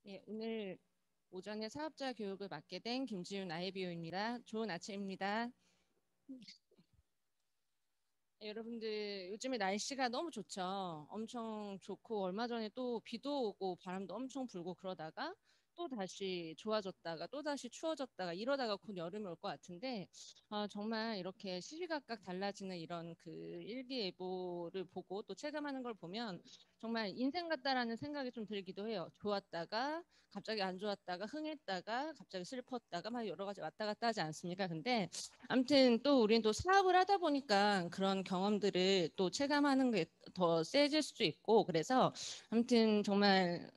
예, 오늘 오전에 사업자 교육을 맡게 된 김지윤 IBO입니다. 좋은 아침입니다. 예, 여러분들 요즘에 날씨가 너무 좋죠. 엄청 좋고 얼마 전에 또 비도 오고 바람도 엄청 불고 그러다가 또 다시 좋아졌다가 또 다시 추워졌다가 이러다가 곧 여름이 올 것 같은데 정말 이렇게 시시각각 달라지는 이런 그 일기예보를 보고 또 체감하는 걸 보면 정말 인생 같다라는 생각이 좀 들기도 해요. 좋았다가 갑자기 안 좋았다가 흥했다가 갑자기 슬펐다가 막 여러 가지 왔다 갔다 하지 않습니까? 근데 아무튼 또 우리는 또 사업을 하다 보니까 그런 경험들을 또 체감하는 게 더 세질 수도 있고 그래서 아무튼 정말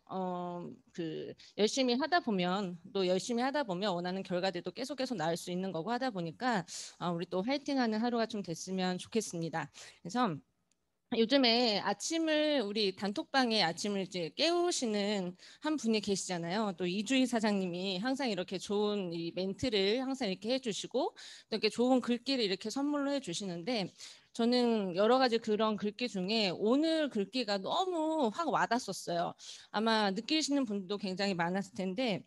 그 열심히 하다 보면 또 열심히 하다 보면 원하는 결과들도 계속 나올 수 있는 거고 하다 보니까 우리 또 화이팅하는 하루가 좀 됐으면 좋겠습니다. 그래서 요즘에 아침을 우리 단톡방에 아침을 이제 깨우시는 한 분이 계시잖아요. 또 이주희 사장님이 항상 이렇게 좋은 이 멘트를 항상 이렇게 해주시고 또 이렇게 좋은 글귀를 이렇게 선물로 해주시는데 저는 여러 가지 그런 글귀 중에 오늘 글귀가 너무 확 와닿았었어요. 아마 느끼시는 분도 굉장히 많았을 텐데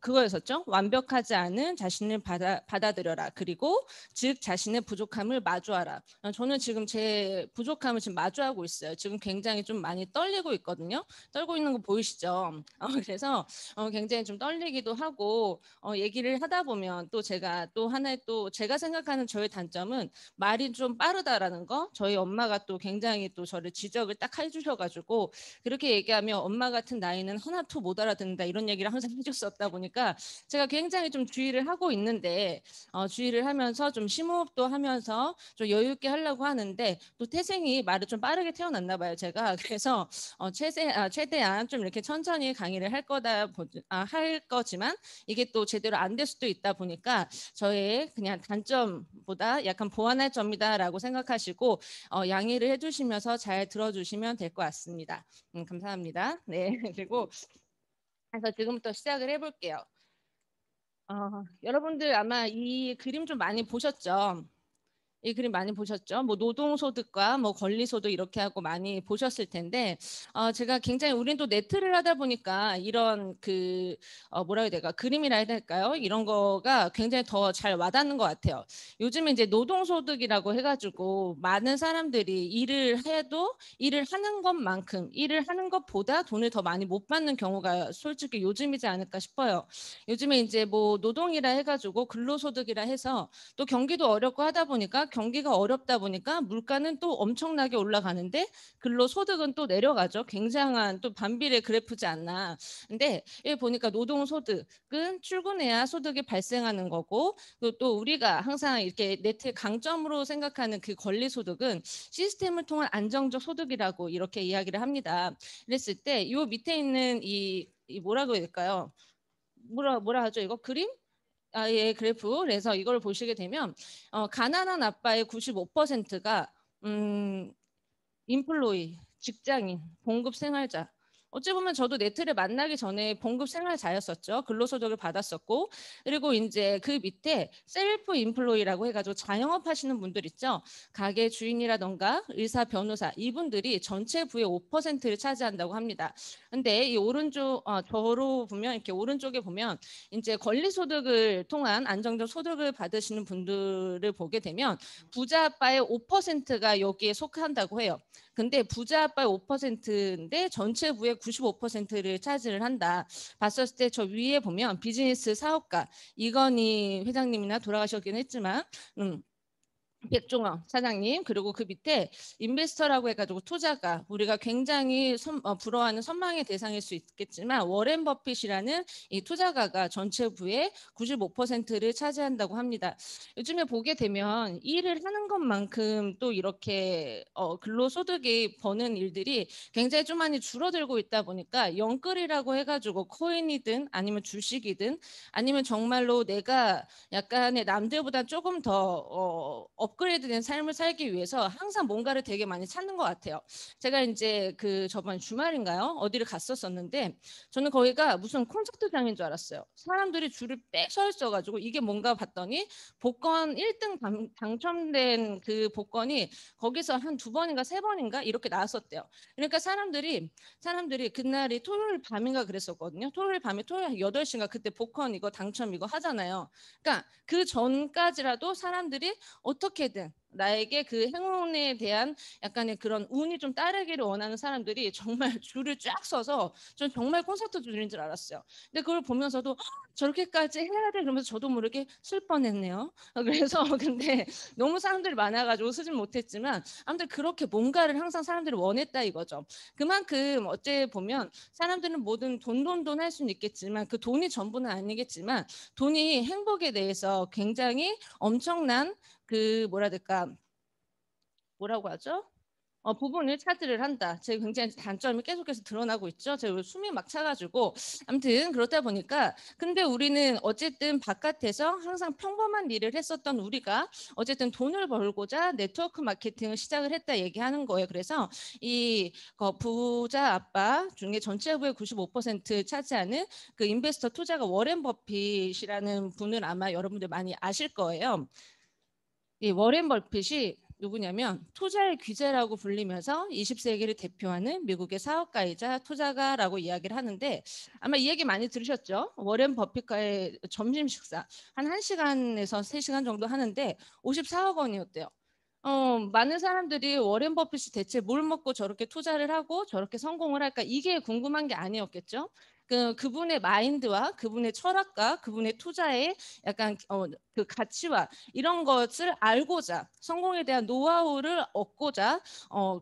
그거였었죠. 완벽하지 않은 자신을 받아들여라. 그리고 즉 자신의 부족함을 마주하라. 저는 지금 제 부족함을 지금 마주하고 있어요. 지금 굉장히 좀 많이 떨리고 있거든요. 떨고 있는 거 보이시죠? 그래서 굉장히 좀 떨리기도 하고 얘기를 하다 보면 또 제가 또 하나의 또 제가 생각하는 저의 단점은 말이 좀 빠르다라는 거. 저희 엄마가 또 굉장히 또 저를 지적을 딱 해주셔가지고 그렇게 얘기하면 엄마 같은 나이는 하나도 못 알아듣는다 이런 얘기를 항상 해줬었다 보니까 제가 굉장히 좀 주의를 하고 있는데 주의를 하면서 좀 심호흡도 하면서 좀 여유 있게 하려고 하는데 또 태생이 말을 좀 빠르게 태어났나 봐요 제가 그래서 최대한 좀 이렇게 천천히 강의를 할 거지만 이게 또 제대로 안 될 수도 있다 보니까 저의 그냥 단점보다 약간 보완할 점이다라고 생각하시고 양해를 해주시면서 잘 들어주시면 될 것 같습니다. 감사합니다. 네 그리고 그래서 지금부터 시작을 해볼게요. 여러분들 아마 이 그림 좀 많이 보셨죠? 이 그림 많이 보셨죠? 뭐 노동소득과 뭐 권리소득 이렇게 하고 많이 보셨을 텐데 제가 굉장히 우린 또 네트를 하다 보니까 이런 그 뭐라 해야 될까 그림이라 해야 될까요? 이런 거가 굉장히 더 잘 와닿는 것 같아요. 요즘에 이제 노동소득이라고 해가지고 많은 사람들이 일을 해도 일을 하는 것만큼 일을 하는 것보다 돈을 더 많이 못 받는 경우가 솔직히 요즘이지 않을까 싶어요. 요즘에 이제 뭐 노동이라 해가지고 근로소득이라 해서 또 경기도 어렵고 하다 보니까 경기가 어렵다 보니까 물가는 또 엄청나게 올라가는데 근로소득은 또 내려가죠. 굉장한 또 반비례 그래프지 않나. 근데 여기 보니까 노동소득은 출근해야 소득이 발생하는 거고 또 우리가 항상 이렇게 네트의 강점으로 생각하는 그 권리소득은 시스템을 통한 안정적 소득이라고 이렇게 이야기를 합니다. 그랬을 때 이 밑에 있는 이 뭐라고 해야 될까요? 뭐라 하죠? 이거 그림? 예, 그래프. 그래서 이걸 보시게 되면 가난한 아빠의 95%가 인플로이, 직장인, 봉급 생활자. 어찌 보면 저도 네트를 만나기 전에 봉급 생활자였었죠. 근로소득을 받았었고, 그리고 이제 그 밑에 셀프 인플로이라고 해가지고 자영업 하시는 분들 있죠. 가게 주인이라던가 의사, 변호사 이분들이 전체 부의 5%를 차지한다고 합니다. 근데 이 오른쪽 저로 보면 이렇게 오른쪽에 보면 이제 권리소득을 통한 안정적 소득을 받으시는 분들을 보게 되면 부자 아빠의 5%가 여기에 속한다고 해요. 근데 부자 아빠의 5%인데 전체 부의 95%를 차지를 한다. 봤었을 때 저 위에 보면 비즈니스 사업가 이건희 회장님이나 돌아가셨긴 했지만 백종원 사장님 그리고 그 밑에 인베스터라고 해가지고 투자가 우리가 굉장히 부러워하는 선망의 대상일 수 있겠지만 워렌 버핏이라는 이 투자가가 전체 부의 95%를 차지한다고 합니다. 요즘에 보게 되면 일을 하는 것만큼 또 이렇게 근로소득이 버는 일들이 굉장히 좀 많이 줄어들고 있다 보니까 영끌이라고 해가지고 코인이든 아니면 주식이든 아니면 정말로 내가 약간의 남들보다 조금 더 업그레이드된 삶을 살기 위해서 항상 뭔가를 되게 많이 찾는 것 같아요. 제가 이제 그 저번 주말인가요? 어디를 갔었었는데 저는 거기가 무슨 콘서트장인 줄 알았어요. 사람들이 줄을 빽 서 있어가지고 이게 뭔가 봤더니 복권 1등 당첨된 그 복권이 거기서 한 2번인가 3번인가 이렇게 나왔었대요. 그러니까 사람들이 그날이 토요일 밤인가 그랬었거든요. 토요일 밤에 토요일 8시인가 그때 복권 이거 당첨 이거 하잖아요. 그러니까 그 전까지라도 사람들이 어떻게든 나에게 그 행운에 대한 약간의 그런 운이 좀 따르기를 원하는 사람들이 정말 줄을 쫙 서서 전 정말 콘서트 줄인 줄 알았어요. 근데 그걸 보면서도 저렇게까지 해야 돼 그러면서 저도 모르게 쓸 뻔했네요. 그래서 근데 너무 사람들이 많아가지고 쓰진 못했지만 아무튼 그렇게 뭔가를 항상 사람들이 원했다 이거죠. 그만큼 어째 보면 사람들은 뭐든 돈 할 수는 있겠지만 그 돈이 전부는 아니겠지만 돈이 행복에 대해서 굉장히 엄청난 그 뭐라 해야 될까 뭐라고 하죠? 부분을 차지를 한다. 제 굉장히 단점이 계속해서 드러나고 있죠. 제가 숨이 막 차가지고 아무튼 그렇다 보니까 근데 우리는 어쨌든 바깥에서 항상 평범한 일을 했었던 우리가 어쨌든 돈을 벌고자 네트워크 마케팅을 시작을 했다 얘기하는 거예요. 그래서 이 부자 아빠 중에 전체 부의 95% 차지하는 그 인베스터 투자가 워렌 버핏이라는 분을 아마 여러분들 많이 아실 거예요. 이 워렌 버핏이 누구냐면 투자의 귀재라고 불리면서 20세기를 대표하는 미국의 사업가이자 투자가라고 이야기를 하는데 아마 이 얘기 많이 들으셨죠? 워렌 버핏과의 점심 식사 한 1시간에서 3시간 정도 하는데 54억 원이었대요. 많은 사람들이 워렌 버핏이 대체 뭘 먹고 저렇게 투자를 하고 저렇게 성공을 할까 이게 궁금한 게 아니었겠죠. 그분의 마인드와 그분의 철학과 그분의 투자의 약간 그 가치와 이런 것을 알고자 성공에 대한 노하우를 얻고자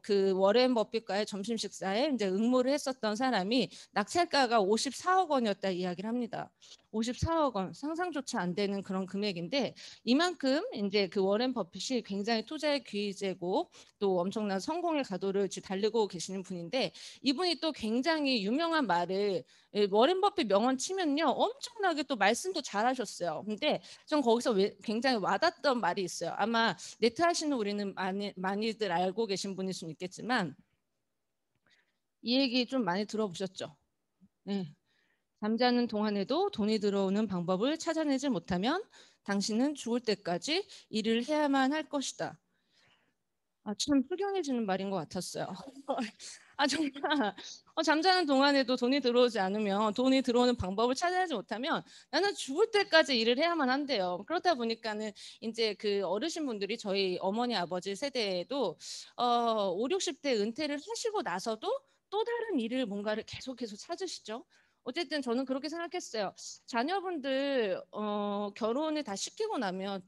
그 워렌 버핏과의 점심 식사에 이제 응모를 했었던 사람이 낙찰가가 54억 원이었다 이야기를 합니다. 54억 원 상상조차 안 되는 그런 금액인데 이만큼 이제 그 워렌 버핏이 굉장히 투자의 귀재고 또 엄청난 성공의 가도를 달리고 계시는 분인데 이분이 또 굉장히 유명한 말을 워렌 버핏 명언 치면요 엄청나게 또 말씀도 잘하셨어요. 근데 전 거기서 굉장히 와닿던 말이 있어요. 아마 네트 하시는 우리는 많이들 알고 계신 분일 수는 있겠지만 이 얘기 좀 많이 들어보셨죠? 네. 잠자는 동안에도 돈이 들어오는 방법을 찾아내지 못하면 당신은 죽을 때까지 일을 해야만 할 것이다. 참 훌륭해지는 말인 것 같았어요. 정말 잠자는 동안에도 돈이 들어오지 않으면 돈이 들어오는 방법을 찾아내지 못하면 나는 죽을 때까지 일을 해야만 한대요. 그렇다 보니까는 이제 그 어르신분들이 저희 어머니 아버지 세대에도 5, 60대 은퇴를 하시고 나서도 또 다른 일을 뭔가를 계속해서 찾으시죠. 어쨌든 저는 그렇게 생각했어요. 자녀분들 결혼을 다 시키고 나면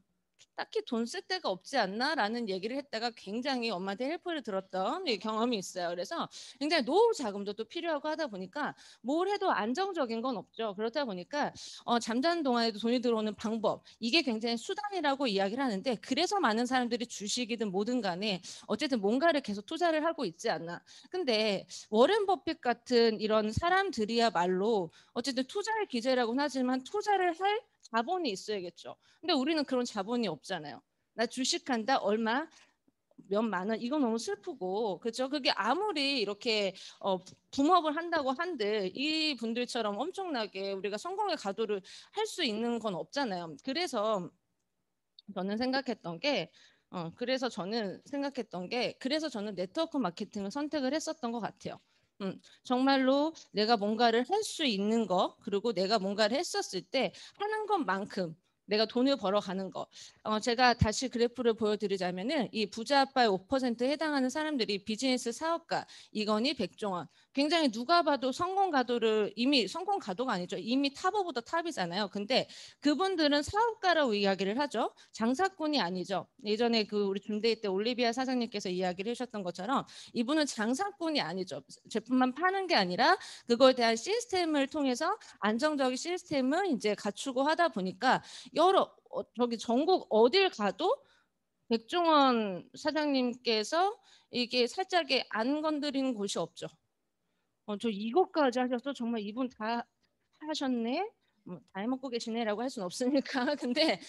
딱히 돈 쓸 데가 없지 않나라는 얘기를 했다가 굉장히 엄마한테 헬프를 들었던 경험이 있어요. 그래서 굉장히 노후 자금도 또 필요하고 하다 보니까 뭘 해도 안정적인 건 없죠. 그렇다 보니까 잠자는 동안에도 돈이 들어오는 방법 이게 굉장히 수단이라고 이야기를 하는데 그래서 많은 사람들이 주식이든 뭐든 간에 어쨌든 뭔가를 계속 투자를 하고 있지 않나. 근데 워렌 버핏 같은 이런 사람들이야말로 어쨌든 투자의 기재라고는 하지만 투자를 할 자본이 있어야겠죠. 근데 우리는 그런 자본이 없잖아요. 나 주식한다 얼마 몇만 원 이거 너무 슬프고 그죠? 그게 아무리 이렇게 붐업을 한다고 한들 이 분들처럼 엄청나게 우리가 성공의 가도를 할 수 있는 건 없잖아요. 그래서 저는 생각했던 게 그래서 저는 네트워크 마케팅을 선택을 했었던 것 같아요. 정말로 내가 뭔가를 할 수 있는 거 그리고 내가 뭔가를 했었을 때 하는 것만큼 내가 돈을 벌어가는 거. 제가 다시 그래프를 보여드리자면은 이 부자 아빠의 5%에 해당하는 사람들이 비즈니스 사업가 이건희 백종원 굉장히 누가 봐도 성공 가도를 이미 성공 가도가 아니죠. 이미 탑 오브 더 탑이잖아요. 근데 그분들은 사업가라고 이야기를 하죠. 장사꾼이 아니죠. 예전에 그 우리 중대이 때 올리비아 사장님께서 이야기를 해주셨던 것처럼 이분은 장사꾼이 아니죠. 제품만 파는 게 아니라 그거에 대한 시스템을 통해서 안정적인 시스템을 이제 갖추고 하다 보니까 저기 전국 어딜 가도 백종원 사장님께서 이게 살짝에 안 건드리는 곳이 없죠. 저 이것까지 하셔서 정말 이분 다 하셨네. 다 해먹고 계시네라고 할 수는 없으니까. 근데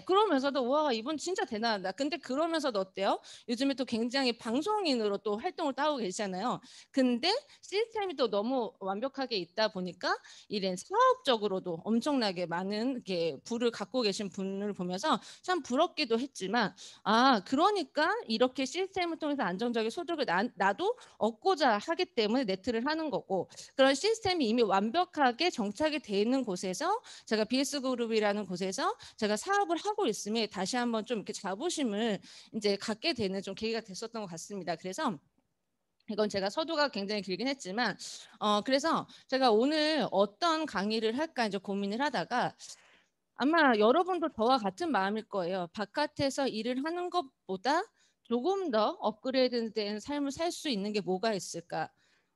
그러면서도 와 이분 진짜 대단하다. 근데 그러면서도 어때요? 요즘에 또 굉장히 방송인으로 또 활동을 따고 계시잖아요. 근데 시스템이 또 너무 완벽하게 있다 보니까 이런 사업적으로도 엄청나게 많은 이렇게 부를 갖고 계신 분을 보면서 참 부럽기도 했지만 그러니까 이렇게 시스템을 통해서 안정적인 소득을 나도 얻고자 하기 때문에 네트를 하는 거고 그런 시스템이 이미 완벽하게 정착이 돼 있는 곳에서 제가 BS그룹이라는 곳에서 제가 사업을 하고 있음에 다시 한번 좀 이렇게 자부심을 이제 갖게 되는 좀 계기가 됐었던 것 같습니다. 그래서 이건 제가 서두가 굉장히 길긴 했지만 그래서 제가 오늘 어떤 강의를 할까 이제 고민을 하다가 아마 여러분도 저와 같은 마음일 거예요. 바깥에서 일을 하는 것보다 조금 더 업그레이드된 삶을 살 수 있는 게 뭐가 있을까?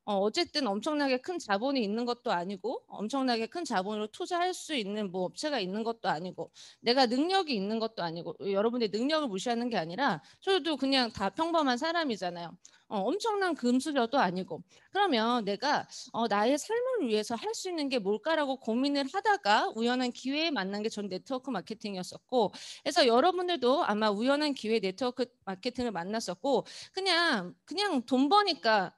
어쨌든 엄청나게 큰 자본이 있는 것도 아니고 엄청나게 큰 자본으로 투자할 수 있는 뭐 업체가 있는 것도 아니고 내가 능력이 있는 것도 아니고 여러분의 능력을 무시하는 게 아니라 저도 그냥 다 평범한 사람이잖아요. 엄청난 금수저도 아니고 그러면 내가 나의 삶을 위해서 할 수 있는 게 뭘까라고 고민을 하다가 우연한 기회에 만난 게 전 네트워크 마케팅이었었고 그래서 여러분들도 아마 우연한 기회에 네트워크 마케팅을 만났었고 그냥 돈 버니까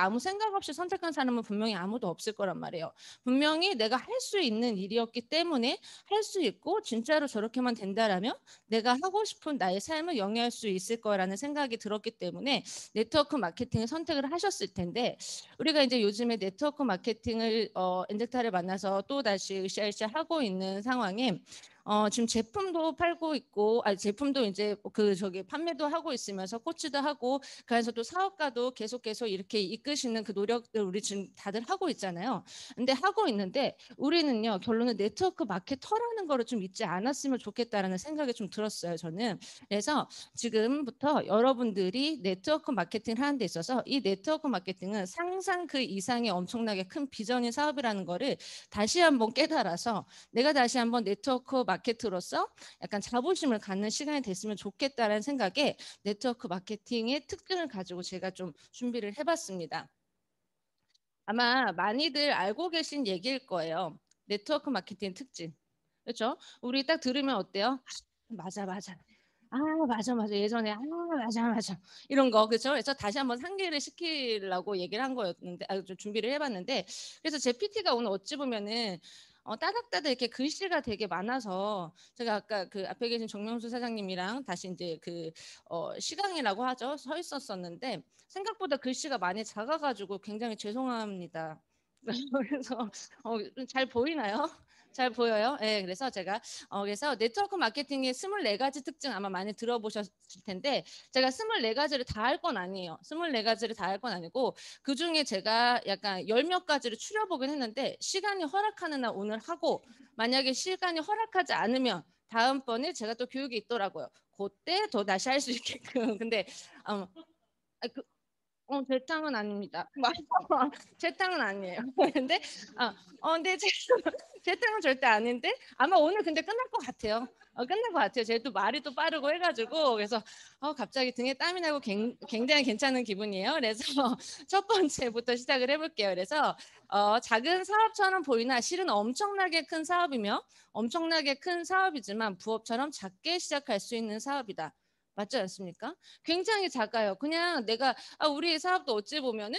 아무 생각 없이 선택한 사람은 분명히 아무도 없을 거란 말이에요. 분명히 내가 할 수 있는 일이었기 때문에 할 수 있고 진짜로 저렇게만 된다라면 내가 하고 싶은 나의 삶을 영위할 수 있을 거라는 생각이 들었기 때문에 네트워크 마케팅을 선택을 하셨을 텐데 우리가 이제 요즘에 네트워크 마케팅을 엔젝타를 만나서 또 다시 으쌰으쌰 하고 있는 상황에 지금 제품도 팔고 있고 제품도 이제 저기 판매도 하고 있으면서 코치도 하고 그래서 또 사업가도 계속 이렇게 이끄시는 그 노력들 우리 지금 다들 하고 있잖아요. 근데 하고 있는데 우리는요 결론은 네트워크 마케터라는 거를 좀 잊지 않았으면 좋겠다라는 생각이 좀 들었어요. 저는 그래서 지금부터 여러분들이 네트워크 마케팅을 하는 데 있어서 이 네트워크 마케팅은 상상 그 이상의 엄청나게 큰 비전인 사업이라는 거를 다시 한번 깨달아서 내가 다시 한번 네트워크 마케터로서 약간 자부심을 갖는 시간이 됐으면 좋겠다라는 생각에 네트워크 마케팅의 특징을 가지고 제가 좀 준비를 해봤습니다. 아마 많이들 알고 계신 얘기일 거예요. 네트워크 마케팅 특징. 그렇죠? 우리 딱 들으면 어때요? 맞아, 맞아. 맞아. 예전에, 맞아. 이런 거, 그렇죠? 그래서 다시 한번 상기를 시키려고 얘기를 한 거였는데, 좀 준비를 해봤는데, 그래서 제 PT가 오늘 어찌 보면은, 따닥따닥 이렇게 글씨가 되게 많아서, 제가 아까 그 앞에 계신 정명수 사장님이랑 다시 이제 시강이라고 하죠. 서 있었었는데, 생각보다 글씨가 많이 작아가지고 굉장히 죄송합니다. 그래서, 잘 보이나요? 잘 보여요? 네, 그래서 제가 그래서 네트워크 마케팅의 24가지 특징 아마 많이 들어보셨을 텐데 제가 24가지를 다 할 건 아니에요. 24가지를 다 할 건 아니고 그중에 제가 약간 열 몇 가지를 추려보긴 했는데 시간이 허락하는 날 오늘 하고 만약에 시간이 허락하지 않으면 다음번에 제가 또 교육이 있더라고요. 그때 더 다시 할 수 있게끔. 근데 음, 그, 제 탕은 아닙니다. 제 탕은 아니에요. 근데 근데 제 탕은 절대 아닌데 아마 오늘 근데 끝날 것 같아요. 끝날 것 같아요. 제 또 말이 또 빠르고 해가지고 그래서 갑자기 등에 땀이 나고 굉장히 괜찮은 기분이에요. 그래서 첫 번째부터 시작을 해볼게요. 그래서 작은 사업처럼 보이나 실은 엄청나게 큰 사업이며 엄청나게 큰 사업이지만 부업처럼 작게 시작할 수 있는 사업이다. 맞지 않습니까? 굉장히 작아요. 그냥 내가 우리 사업도 어찌 보면은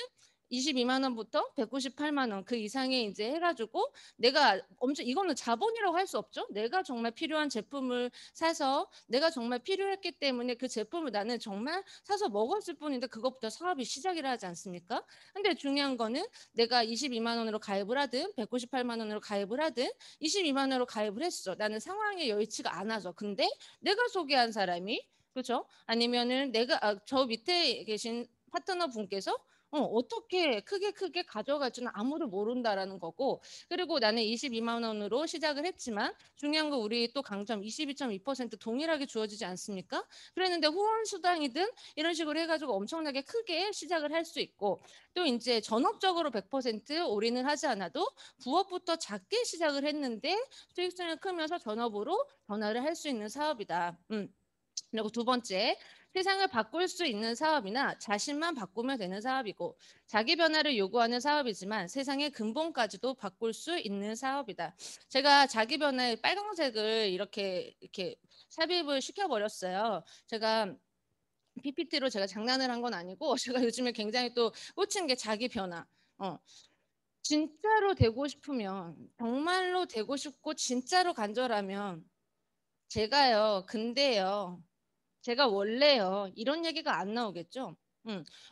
22만 원부터 198만 원 그 이상의 이제 해가지고 내가 이거는 자본이라고 할 수 없죠. 내가 정말 필요한 제품을 사서 내가 정말 필요했기 때문에 그 제품을 나는 정말 사서 먹었을 뿐인데 그것부터 사업이 시작이라 하지 않습니까? 근데 중요한 거는 내가 22만 원으로 가입을 하든 198만 원으로 가입을 하든 22만 원으로 가입을 했어. 나는 상황에 여의치가 않아서. 근데 내가 소개한 사람이 그렇죠? 아니면은 저 밑에 계신 파트너 분께서 어떻게 크게 가져갈지는 아무도 모른다라는 거고 그리고 나는 22만 원으로 시작을 했지만 중요한 거 우리 또 강점 22.2% 동일하게 주어지지 않습니까? 그랬는데 후원 수당이든 이런 식으로 해가지고 엄청나게 크게 시작을 할 수 있고 또 이제 전업적으로 100% 올인을 하지 않아도 부업부터 작게 시작을 했는데 수익성이 크면서 전업으로 전화를 할 수 있는 사업이다. 그리고 두 번째, 세상을 바꿀 수 있는 사업이나 자신만 바꾸면 되는 사업이고 자기 변화를 요구하는 사업이지만 세상의 근본까지도 바꿀 수 있는 사업이다. 제가 자기 변화에 빨강색을 이렇게 삽입을 시켜버렸어요. 제가 PPT로 제가 장난을 한 건 아니고 제가 요즘에 굉장히 또 꽂힌 게 자기 변화. 어, 진짜로 되고 싶으면 정말로 되고 싶고 진짜로 간절하면 제가요. 근데요. 제가 원래요. 이런 얘기가 안 나오겠죠?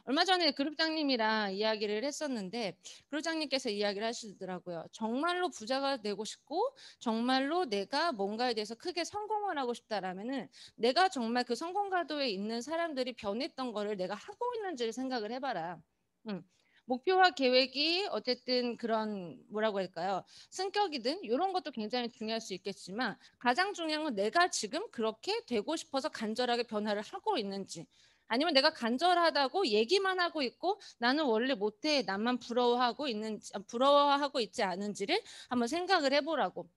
얼마 전에 그룹장님이랑 이야기를 했었는데 그룹장님께서 이야기를 하시더라고요. 정말로 부자가 되고 싶고 정말로 내가 뭔가에 대해서 크게 성공을 하고 싶다라면은 내가 정말 그 성공 가도에 있는 사람들이 변했던 거를 내가 하고 있는지를 생각을 해봐라. 음. 목표와 계획이 어쨌든 그런 뭐라고 할까요? 승격이든 이런 것도 굉장히 중요할 수 있겠지만 가장 중요한 건 내가 지금 그렇게 되고 싶어서 간절하게 변화를 하고 있는지 아니면 내가 간절하다고 얘기만 하고 있고 나는 원래 못해 나만 부러워하고 있는지 부러워하고 있지 않은지를 한번 생각을 해보라고.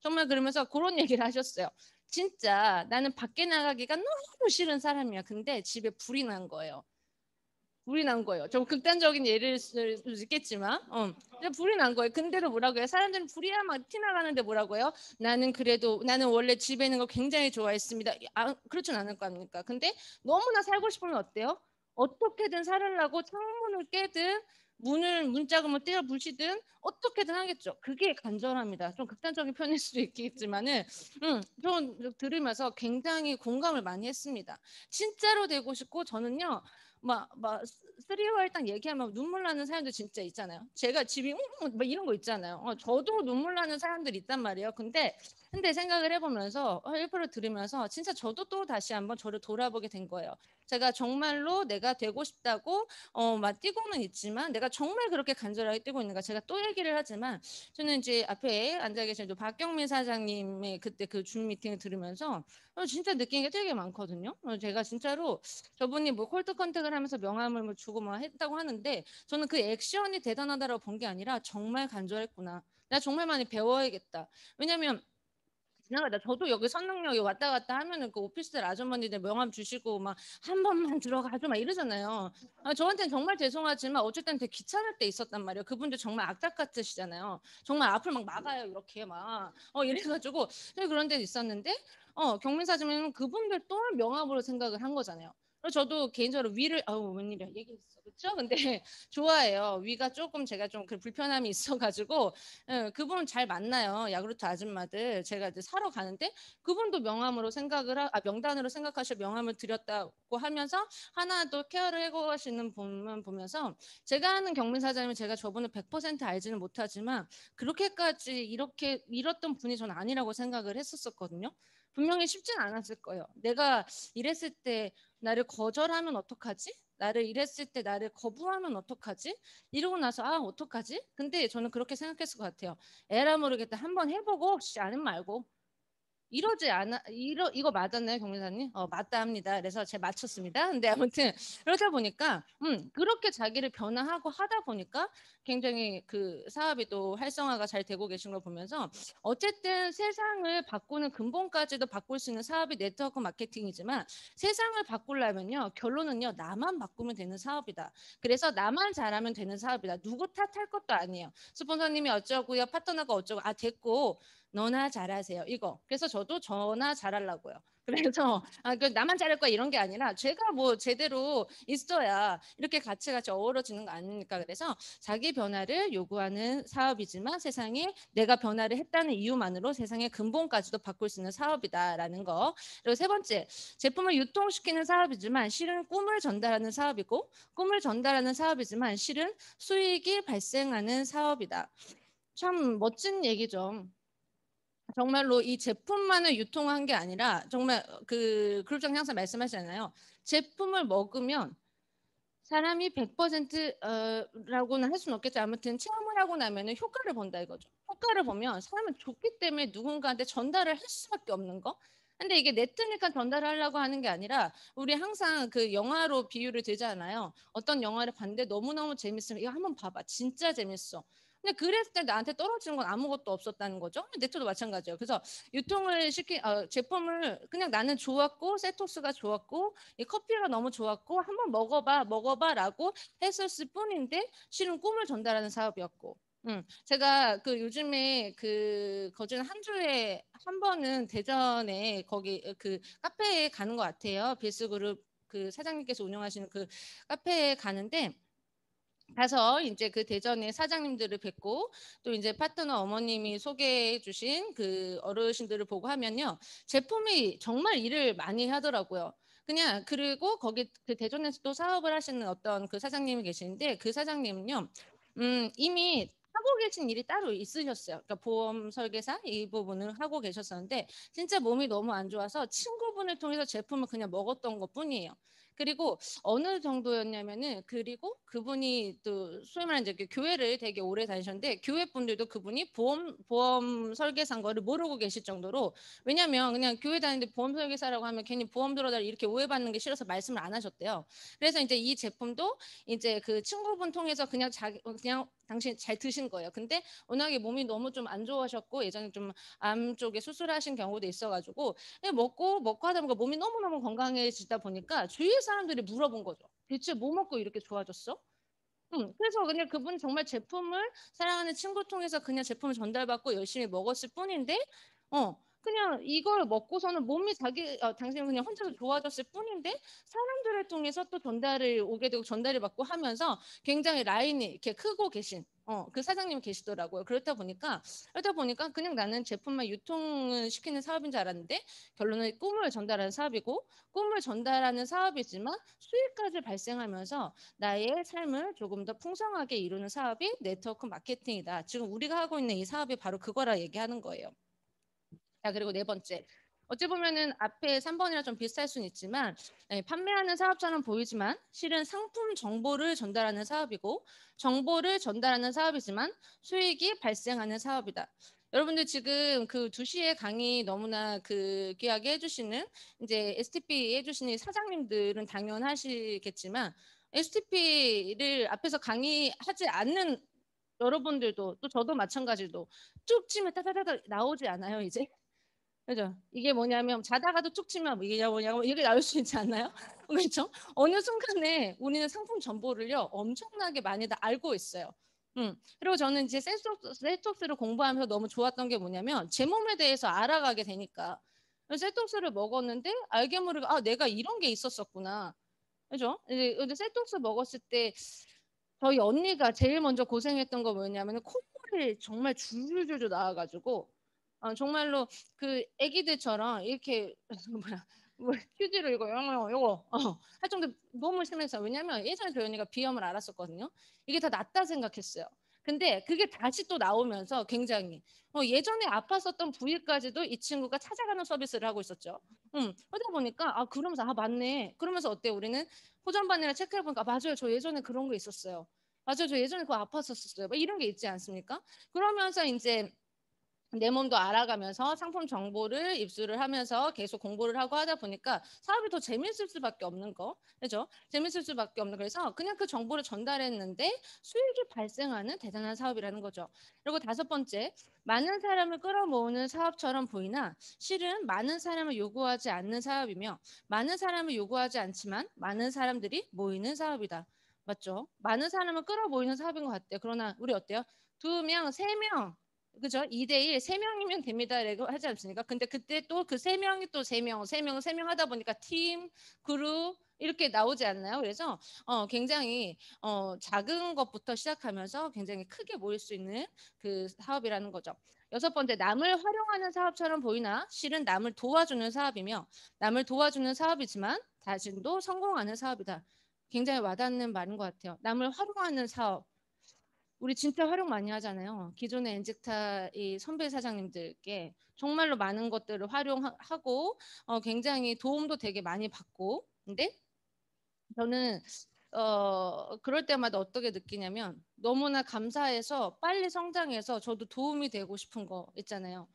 정말 그러면서 그런 얘기를 하셨어요. 진짜 나는 밖에 나가기가 너무 싫은 사람이야. 근데 집에 불이 난 거예요. 불이 난 거예요. 좀 극단적인 예를 수 있겠지만, 근데 불이 난 거예요. 근데도 뭐라고 해요? 사람들은 불이야 막 티나가는데 뭐라고 해요? 나는 그래도 나는 원래 집에 있는 거 굉장히 좋아했습니다. 그렇진 않을 거 아닙니까? 근데 너무나 살고 싶으면 어때요? 어떻게든 살으려고 창문을 깨든 문짝을 떼어 부시든 어떻게든 하겠죠. 그게 간절합니다. 좀 극단적인 편일 수도 있겠지만은, 좀 들으면서 굉장히 공감을 많이 했습니다. 진짜로 되고 싶고 저는요. 막 쓰리월 딱 얘기하면 눈물 나는 사람들 진짜 있잖아요. 제가 집이 막 이런 거 있잖아요. 저도 눈물 나는 사람들 있단 말이에요. 근데 생각을 해보면서 1% 들으면서 진짜 저도 또 다시 한번 저를 돌아보게 된 거예요. 제가 정말로 내가 되고 싶다고 막 뛰고는 있지만 내가 정말 그렇게 간절하게 뛰고 있는가 제가 또 얘기를 하지만 저는 이제 앞에 앉아 계신 박경민 사장님의 그때 그 줌 미팅을 들으면서 진짜 느낀 게 되게 많거든요. 제가 진짜로 저분이 뭐 콜드 컨택을 하면서 명함을 뭐 주고 뭐 했다고 하는데 저는 그 액션이 대단하다고 본 게 아니라 정말 간절했구나. 나 정말 많이 배워야겠다. 왜냐면 지나가다 저도 여기 선릉역에 왔다 갔다 하면은 그 오피스텔 아주머니들 명함 주시고 막 한 번만 들어가줘 막 이러잖아요. 저한테는 정말 죄송하지만 어쨌든 되게 귀찮을 때 있었단 말이에요. 그분들 정말 악착 같으시잖아요. 정말 앞을 막 막아요 이렇게 막 이래가지고 그런 데 있었는데 경민사님은 그분들 또한 명함으로 생각을 한 거잖아요. 그래서 저도 개인적으로 위를 웬일이야 얘기했어 그렇죠? 근데 좋아해요. 위가 조금 제가 좀 그 불편함이 있어가지고 그분 잘 만나요. 야구르트 아줌마들. 제가 이제 사러 가는데 그분도 명함으로 명단으로 생각하셔 명함을 드렸다고 하면서 하나 더 케어를 해가시는 분만 보면서 제가 아는 경민 사장님은 제가 저분을 100% 알지는 못하지만 그렇게까지 이렇게 잃었던 분이 전 아니라고 생각을 했었거든요. 분명히 쉽진 않았을 거예요. 내가 이랬을 때 나를 거절하면 어떡하지? 나를 이랬을 때 나를 거부하면 어떡하지? 이러고 나서 어떡하지? 근데 저는 그렇게 생각했을 것 같아요. 에라 모르겠다. 한번 해보고 혹시 아니면 말고 이러지 않아 이거 맞았나요, 경민사님? 맞다 합니다. 그래서 제가 맞췄습니다. 근데 아무튼 그러다 보니까 그렇게 자기를 변화하고 하다 보니까 굉장히 그 사업이 또 활성화가 잘 되고 계신 걸 보면서 어쨌든 세상을 바꾸는 근본까지도 바꿀 수 있는 사업이 네트워크 마케팅이지만 세상을 바꾸려면요 결론은요 나만 바꾸면 되는 사업이다. 그래서 나만 잘하면 되는 사업이다. 누구 탓할 것도 아니에요. 스폰서님이 어쩌고요, 파트너가 어쩌고 됐고 너나 잘하세요. 이거. 그래서 저도 저나 잘하려고요. 그래서 그 나만 잘할 거야 이런 게 아니라 제가 뭐 제대로 있어야 이렇게 같이 어우러지는 거 아닙니까? 그래서 자기 변화를 요구하는 사업이지만 세상에 내가 변화를 했다는 이유만으로 세상의 근본까지도 바꿀 수 있는 사업이다라는 거. 그리고 세 번째, 제품을 유통시키는 사업이지만 실은 꿈을 전달하는 사업이고 꿈을 전달하는 사업이지만 실은 수익이 발생하는 사업이다. 참 멋진 얘기죠. 정말로 이 제품만을 유통한 게 아니라 정말 그 그룹장 항상 말씀하시잖아요. 제품을 먹으면 사람이 100% 라고는 할 수는 없겠죠. 아무튼 체험을 하고 나면은 효과를 본다 이거죠. 효과를 보면 사람은 좋기 때문에 누군가한테 전달을 할 수밖에 없는 거. 근데 이게 네트니까 전달을 하려고 하는 게 아니라 우리 항상 그 영화로 비유를 들잖아요. 어떤 영화를 봤는데 너무너무 재밌으면 이거 한번 봐봐. 진짜 재밌어. 근데 그랬을 때 나한테 떨어지는 건 아무것도 없었다는 거죠. 네트도 마찬가지예요. 그래서 유통을 시킨 제품을 그냥 나는 좋았고 세토스가 좋았고 이 커피가 너무 좋았고 한번 먹어봐라고 했었을 뿐인데 실은 꿈을 전달하는 사업이었고. 제가 그 요즘에 그 거진 한 주에 한 번은 대전에 거기 그 카페에 가는 것 같아요. 빌스그룹 그 사장님께서 운영하시는 그 카페에 가는데 가서 이제 그 대전의 사장님들을 뵙고 또 이제 파트너 어머님이 소개해 주신 그 어르신들을 보고 하면요. 제품이 정말 일을 많이 하더라고요. 그냥 그리고 거기 그 대전에서 또 사업을 하시는 어떤 그 사장님이 계시는데 그 사장님은요. 이미 하고 계신 일이 따로 있으셨어요. 그러니까 보험 설계사 이 부분을 하고 계셨었는데 진짜 몸이 너무 안 좋아서 친구분을 통해서 제품을 그냥 먹었던 것뿐이에요. 그리고 어느 정도였냐면은 그리고 그분이 또 소위 말하는 이제 그 교회를 되게 오래 다니셨는데 교회 분들도 그분이 보험 설계사인 거를 모르고 계실 정도로 왜냐면 그냥 교회 다니는데 보험 설계사라고 하면 괜히 보험 들어달라 이렇게 오해받는 게 싫어서 말씀을 안 하셨대요. 그래서 이제 이 제품도 이제 그 친구분 통해서 그냥 그냥 당신 잘 드신 거예요. 근데 워낙에 몸이 너무 좀 안 좋아하셨고 예전에 좀 암 쪽에 수술하신 경우도 있어가지고 먹고 하다 보니까 몸이 너무너무 건강해지다 보니까 주위 사람들이 물어본 거죠. 대체 뭐 먹고 이렇게 좋아졌어? 그래서 그냥 그분 정말 제품을 사랑하는 친구 통해서 그냥 제품을 전달받고 열심히 먹었을 뿐인데, 그냥 이걸 먹고서는 몸이 당신은 그냥 혼자서 좋아졌을 뿐인데, 사람들을 통해서 또 전달을 오게 되고 전달을 받고 하면서 굉장히 라인이 이렇게 크고 계신, 그 사장님이 계시더라고요. 그렇다 보니까 그냥 나는 제품만 유통을 시키는 사업인 줄 알았는데, 결론은 꿈을 전달하는 사업이고, 꿈을 전달하는 사업이지만 수익까지 발생하면서 나의 삶을 조금 더 풍성하게 이루는 사업이 네트워크 마케팅이다. 지금 우리가 하고 있는 이 사업이 바로 그거라 얘기하는 거예요. 자, 그리고 네 번째. 어찌 보면은 앞에 3번이랑 좀 비슷할 수는 있지만 판매하는 사업처럼 보이지만 실은 상품 정보를 전달하는 사업이고 정보를 전달하는 사업이지만 수익이 발생하는 사업이다. 여러분들 지금 그 2시에 강의 너무나 그 귀하게 해주시는 이제 STP 해주시는 사장님들은 당연하시겠지만 STP를 앞에서 강의하지 않는 여러분들도 또 저도 마찬가지로 쭉 치면 따다다다 나오지 않아요 이제? 그죠? 이게 뭐냐면 자다가도 툭 치면 뭐 이게 뭐냐고 이게 나올 수 있지 않나요? 그렇죠? 어느 순간에 우리는 상품 정보를요 엄청나게 많이 다 알고 있어요. 그리고 저는 이제 셀톡스를 공부하면서 너무 좋았던 게 뭐냐면 제 몸에 대해서 알아가게 되니까 셀톡스를 먹었는데 알게 모르게 아 내가 이런 게 있었었구나. 그죠? 이제 셀톡스 먹었을 때 저희 언니가 제일 먼저 고생했던 거 뭐냐면 콧물이 정말 줄줄줄 나와가지고 정말로 그 애기들처럼 이렇게 뭐야 뭐 휴지로 이거 할 정도 너무 심해서 왜냐면 예전에 저희 언니가 비염을 앓았었거든요. 이게 다 낫다 생각했어요. 근데 그게 다시 또 나오면서 굉장히 예전에 아팠었던 부위까지도 이 친구가 찾아가는 서비스를 하고 있었죠. 그러다 보니까 그러면서 맞네. 그러면서 어때 우리는 호전반이라 체크해보니까 맞아요. 저 예전에 그런 거 있었어요. 맞아요. 저 예전에 그거 아팠었어요. 막 이런 게 있지 않습니까? 그러면서 이제 내 몸도 알아가면서 상품 정보를 입수를 하면서 계속 공부를 하고 하다 보니까 사업이 더 재밌을 수밖에 없는 거. 그죠? 재밌을 수밖에 없는 그래서 그냥 그 정보를 전달했는데 수익이 발생하는 대단한 사업이라는 거죠. 그리고 다섯 번째, 많은 사람을 끌어모으는 사업처럼 보이나 실은 많은 사람을 요구하지 않는 사업이며 많은 사람을 요구하지 않지만 많은 사람들이 모이는 사업이다. 맞죠? 많은 사람을 끌어모이는 사업인 것 같아요. 그러나 우리 어때요? 2명, 3명 그죠? 2대1 3명이면 됩니다. 라고 하지 않습니까? 근데 그때 또 그 3명이 또 3명, 3명, 3명 하다 보니까 팀, 그룹 이렇게 나오지 않나요? 그래서 굉장히 작은 것부터 시작하면서 굉장히 크게 모일 수 있는 그 사업이라는 거죠. 여섯 번째, 남을 활용하는 사업처럼 보이나 실은 남을 도와주는 사업이며 남을 도와주는 사업이지만 자신도 성공하는 사업이다. 굉장히 와닿는 말인 것 같아요. 남을 활용하는 사업. 우리 진짜 활용 많이 하잖아요. 기존의 엔직타 이 선배 사장님들께 정말로 많은 것들을 활용하고 굉장히 도움도 되게 많이 받고 근데 저는 그럴 때마다 어떻게 느끼냐면 너무나 감사해서 빨리 성장해서 저도 도움이 되고 싶은 거 있잖아요.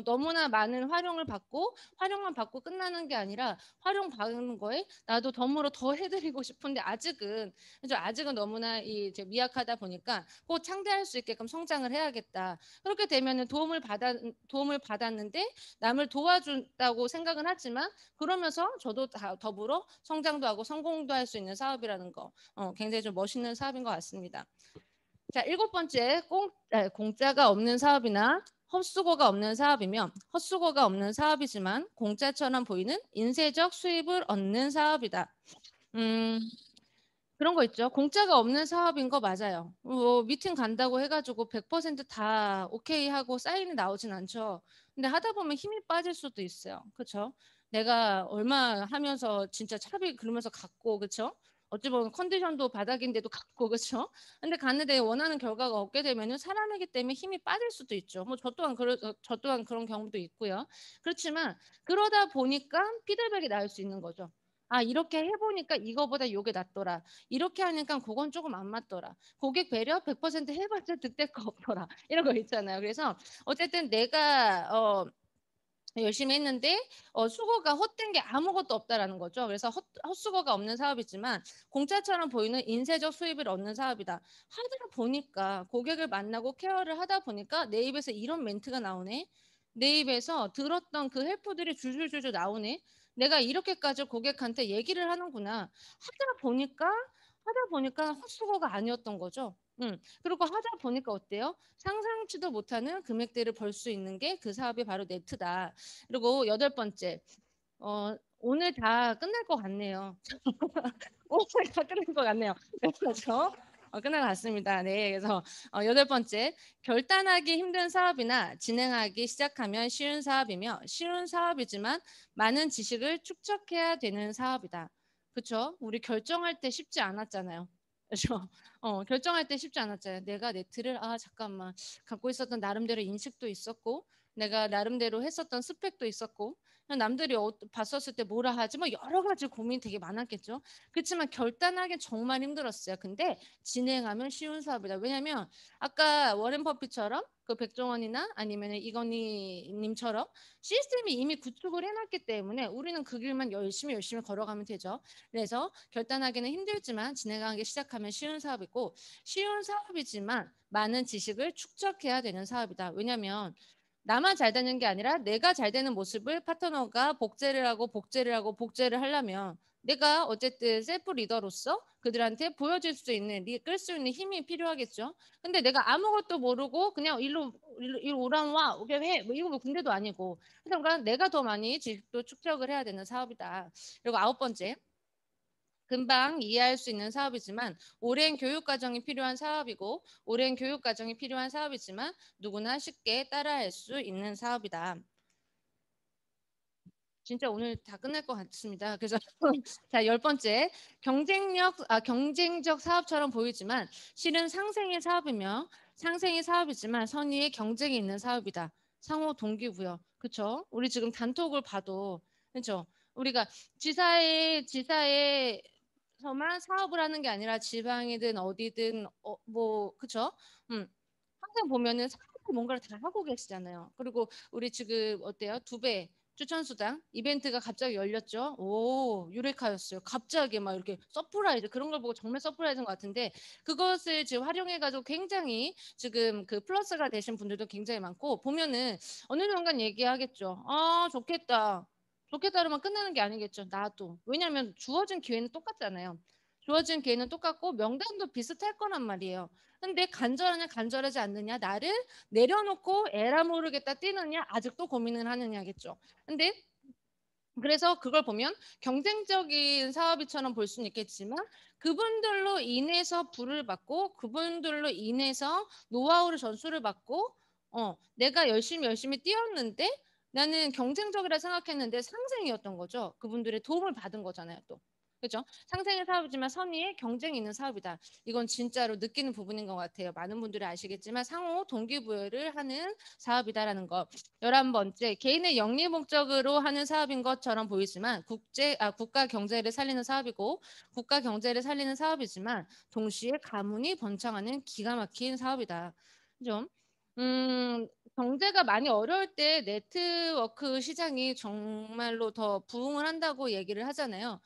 너무나 많은 활용을 받고 활용만 받고 끝나는 게 아니라 활용 받는 거에 나도 덤으로 더 해드리고 싶은데 아직은 그죠? 아직은 너무나 이제 미약하다 보니까 꼭 창대할 수 있게끔 성장을 해야겠다. 그렇게 되면은 도움을 받았는데 남을 도와준다고 생각은 하지만 그러면서 저도 다 더불어 성장도 하고 성공도 할 수 있는 사업이라는 거 굉장히 좀 멋있는 사업인 것 같습니다. 자, 일곱 번째 공짜가 없는 사업이나 헛수고가 없는 사업이면 헛수고가 없는 사업이지만 공짜처럼 보이는 인쇄적 수입을 얻는 사업이다. 음, 그런 거 있죠. 공짜가 없는 사업인 거 맞아요. 미팅 간다고 해가지고 100%다 오케이 하고 사인이 나오진 않죠. 근데 하다 보면 힘이 빠질 수도 있어요. 그렇죠? 내가 얼마 하면서 진짜 차비 그러면서 갔고, 그렇죠? 어찌 보면 컨디션도 바닥인데도 갔고, 그렇죠? 근데 갔는데 원하는 결과가 없게 되면은 사람이기 때문에 힘이 빠질 수도 있죠. 뭐 저 또한 그런 경험도 있고요. 그렇지만 그러다 보니까 피드백이 나올 수 있는 거죠. 아, 이렇게 해보니까 이거보다 요게 낫더라. 이렇게 하니까 그건 조금 안 맞더라. 고객 배려 100% 해봤자 득될 거 없더라. 이런 거 있잖아요. 그래서 어쨌든 내가 열심히 했는데 수고가 헛된 게 아무것도 없다라는 거죠. 그래서 헛수고가 없는 사업이지만 공짜처럼 보이는 인쇄적 수입을 얻는 사업이다. 하다 보니까 고객을 만나고 케어를 하다 보니까 내 입에서 이런 멘트가 나오네. 내 입에서 들었던 그 헬프들이 줄줄줄줄 나오네. 내가 이렇게까지 고객한테 얘기를 하는구나. 하다 보니까 헛수고가 아니었던 거죠. 그리고 하다 보니까 어때요? 상상치도 못하는 금액대를 벌 수 있는 게 그 사업이 바로 네트다. 그리고 여덟 번째, 오늘 다 끝날 것 같네요. 오늘 다 끝날 것 같네요. 네, 그렇죠? 끝날 것 같습니다. 네, 그래서 여덟 번째, 결단하기 힘든 사업이나 진행하기 시작하면 쉬운 사업이며 쉬운 사업이지만 많은 지식을 축적해야 되는 사업이다. 그렇죠? 우리 결정할 때 쉽지 않았잖아요. 그렇죠? 결정할 때 쉽지 않았잖아요. 내가 네트를 잠깐만 갖고 있었던 나름대로 인식도 있었고 내가 나름대로 했었던 스펙도 있었고 남들이 봤었을 때 뭐라 하지 뭐 여러 가지 고민이 되게 많았겠죠. 그렇지만 결단하기 정말 힘들었어요. 근데 진행하면 쉬운 사업이다. 왜냐하면 아까 워렌 버핏처럼 그 백종원이나 아니면 이건희 님처럼 시스템이 이미 구축을 해놨기 때문에 우리는 그 길만 열심히 걸어가면 되죠. 그래서 결단하기는 힘들지만 진행하기 시작하면 쉬운 사업이고 쉬운 사업이지만 많은 지식을 축적해야 되는 사업이다. 왜냐하면 나만 잘 되는 게 아니라 내가 잘 되는 모습을 파트너가 복제를 하려면 내가 어쨌든 셀프 리더로서 그들한테 보여줄 수 있는 끌 수 있는 힘이 필요하겠죠. 근데 내가 아무것도 모르고 그냥 일로 오라면 와 오게 해. 뭐 이거 뭐 군대도 아니고. 그러니까 내가 더 많이 지식도 축적을 해야 되는 사업이다. 그리고 아홉 번째. 금방 이해할 수 있는 사업이지만 오랜 교육 과정이 필요한 사업이고 오랜 교육 과정이 필요한 사업이지만 누구나 쉽게 따라할 수 있는 사업이다. 진짜 오늘 다 끝날 것 같습니다. 그래서 자, 열 번째. 경쟁적 사업처럼 보이지만 실은 상생의 사업이지만 선의의 경쟁이 있는 사업이다. 상호 동기부여. 그렇죠? 우리 지금 단톡을 봐도 그렇죠? 우리가 지사에서만 사업을 하는 게 아니라 지방이든 어디든 뭐 그렇죠? 항상 보면은 사업을 뭔가를 다 하고 계시잖아요. 그리고 우리 지금 어때요? 두 배 추천수당 이벤트가 갑자기 열렸죠. 오, 유레카였어요. 갑자기 막 이렇게 서프라이즈 그런 걸 보고 정말 서프라이즈인 것 같은데 그것을 지금 활용해가지고 굉장히 지금 그 플러스가 되신 분들도 굉장히 많고 보면은 어느 순간 얘기하겠죠. 아, 좋겠다. 좋겠다 그러면 끝나는 게 아니겠죠. 나도. 왜냐하면 주어진 기회는 똑같잖아요. 주어진 기회는 똑같고 명단도 비슷할 거란 말이에요. 근데 간절하냐 간절하지 않느냐 나를 내려놓고 에라 모르겠다 뛰느냐 아직도 고민을 하느냐겠죠. 근데 그래서 그걸 보면 경쟁적인 사업이처럼 볼 수는 있겠지만 그분들로 인해서 부를 받고 그분들로 인해서 노하우를 전수를 받고 내가 열심히 뛰었는데 나는 경쟁적이라 생각했는데 상생이었던 거죠. 그분들의 도움을 받은 거잖아요, 또. 그렇죠? 상생의 사업이지만 선의의 경쟁이 있는 사업이다. 이건 진짜로 느끼는 부분인 것 같아요. 많은 분들이 아시겠지만 상호 동기부여를 하는 사업이다라는 거. 11번째, 개인의 영리 목적으로 하는 사업인 것처럼 보이지만 국가 경제를 살리는 사업이고 국가 경제를 살리는 사업이지만 동시에 가문이 번창하는 기가 막힌 사업이다. 좀 경제가 많이 어려울 때 네트워크 시장이 정말로 더 부흥을 한다고 얘기를 하잖아요.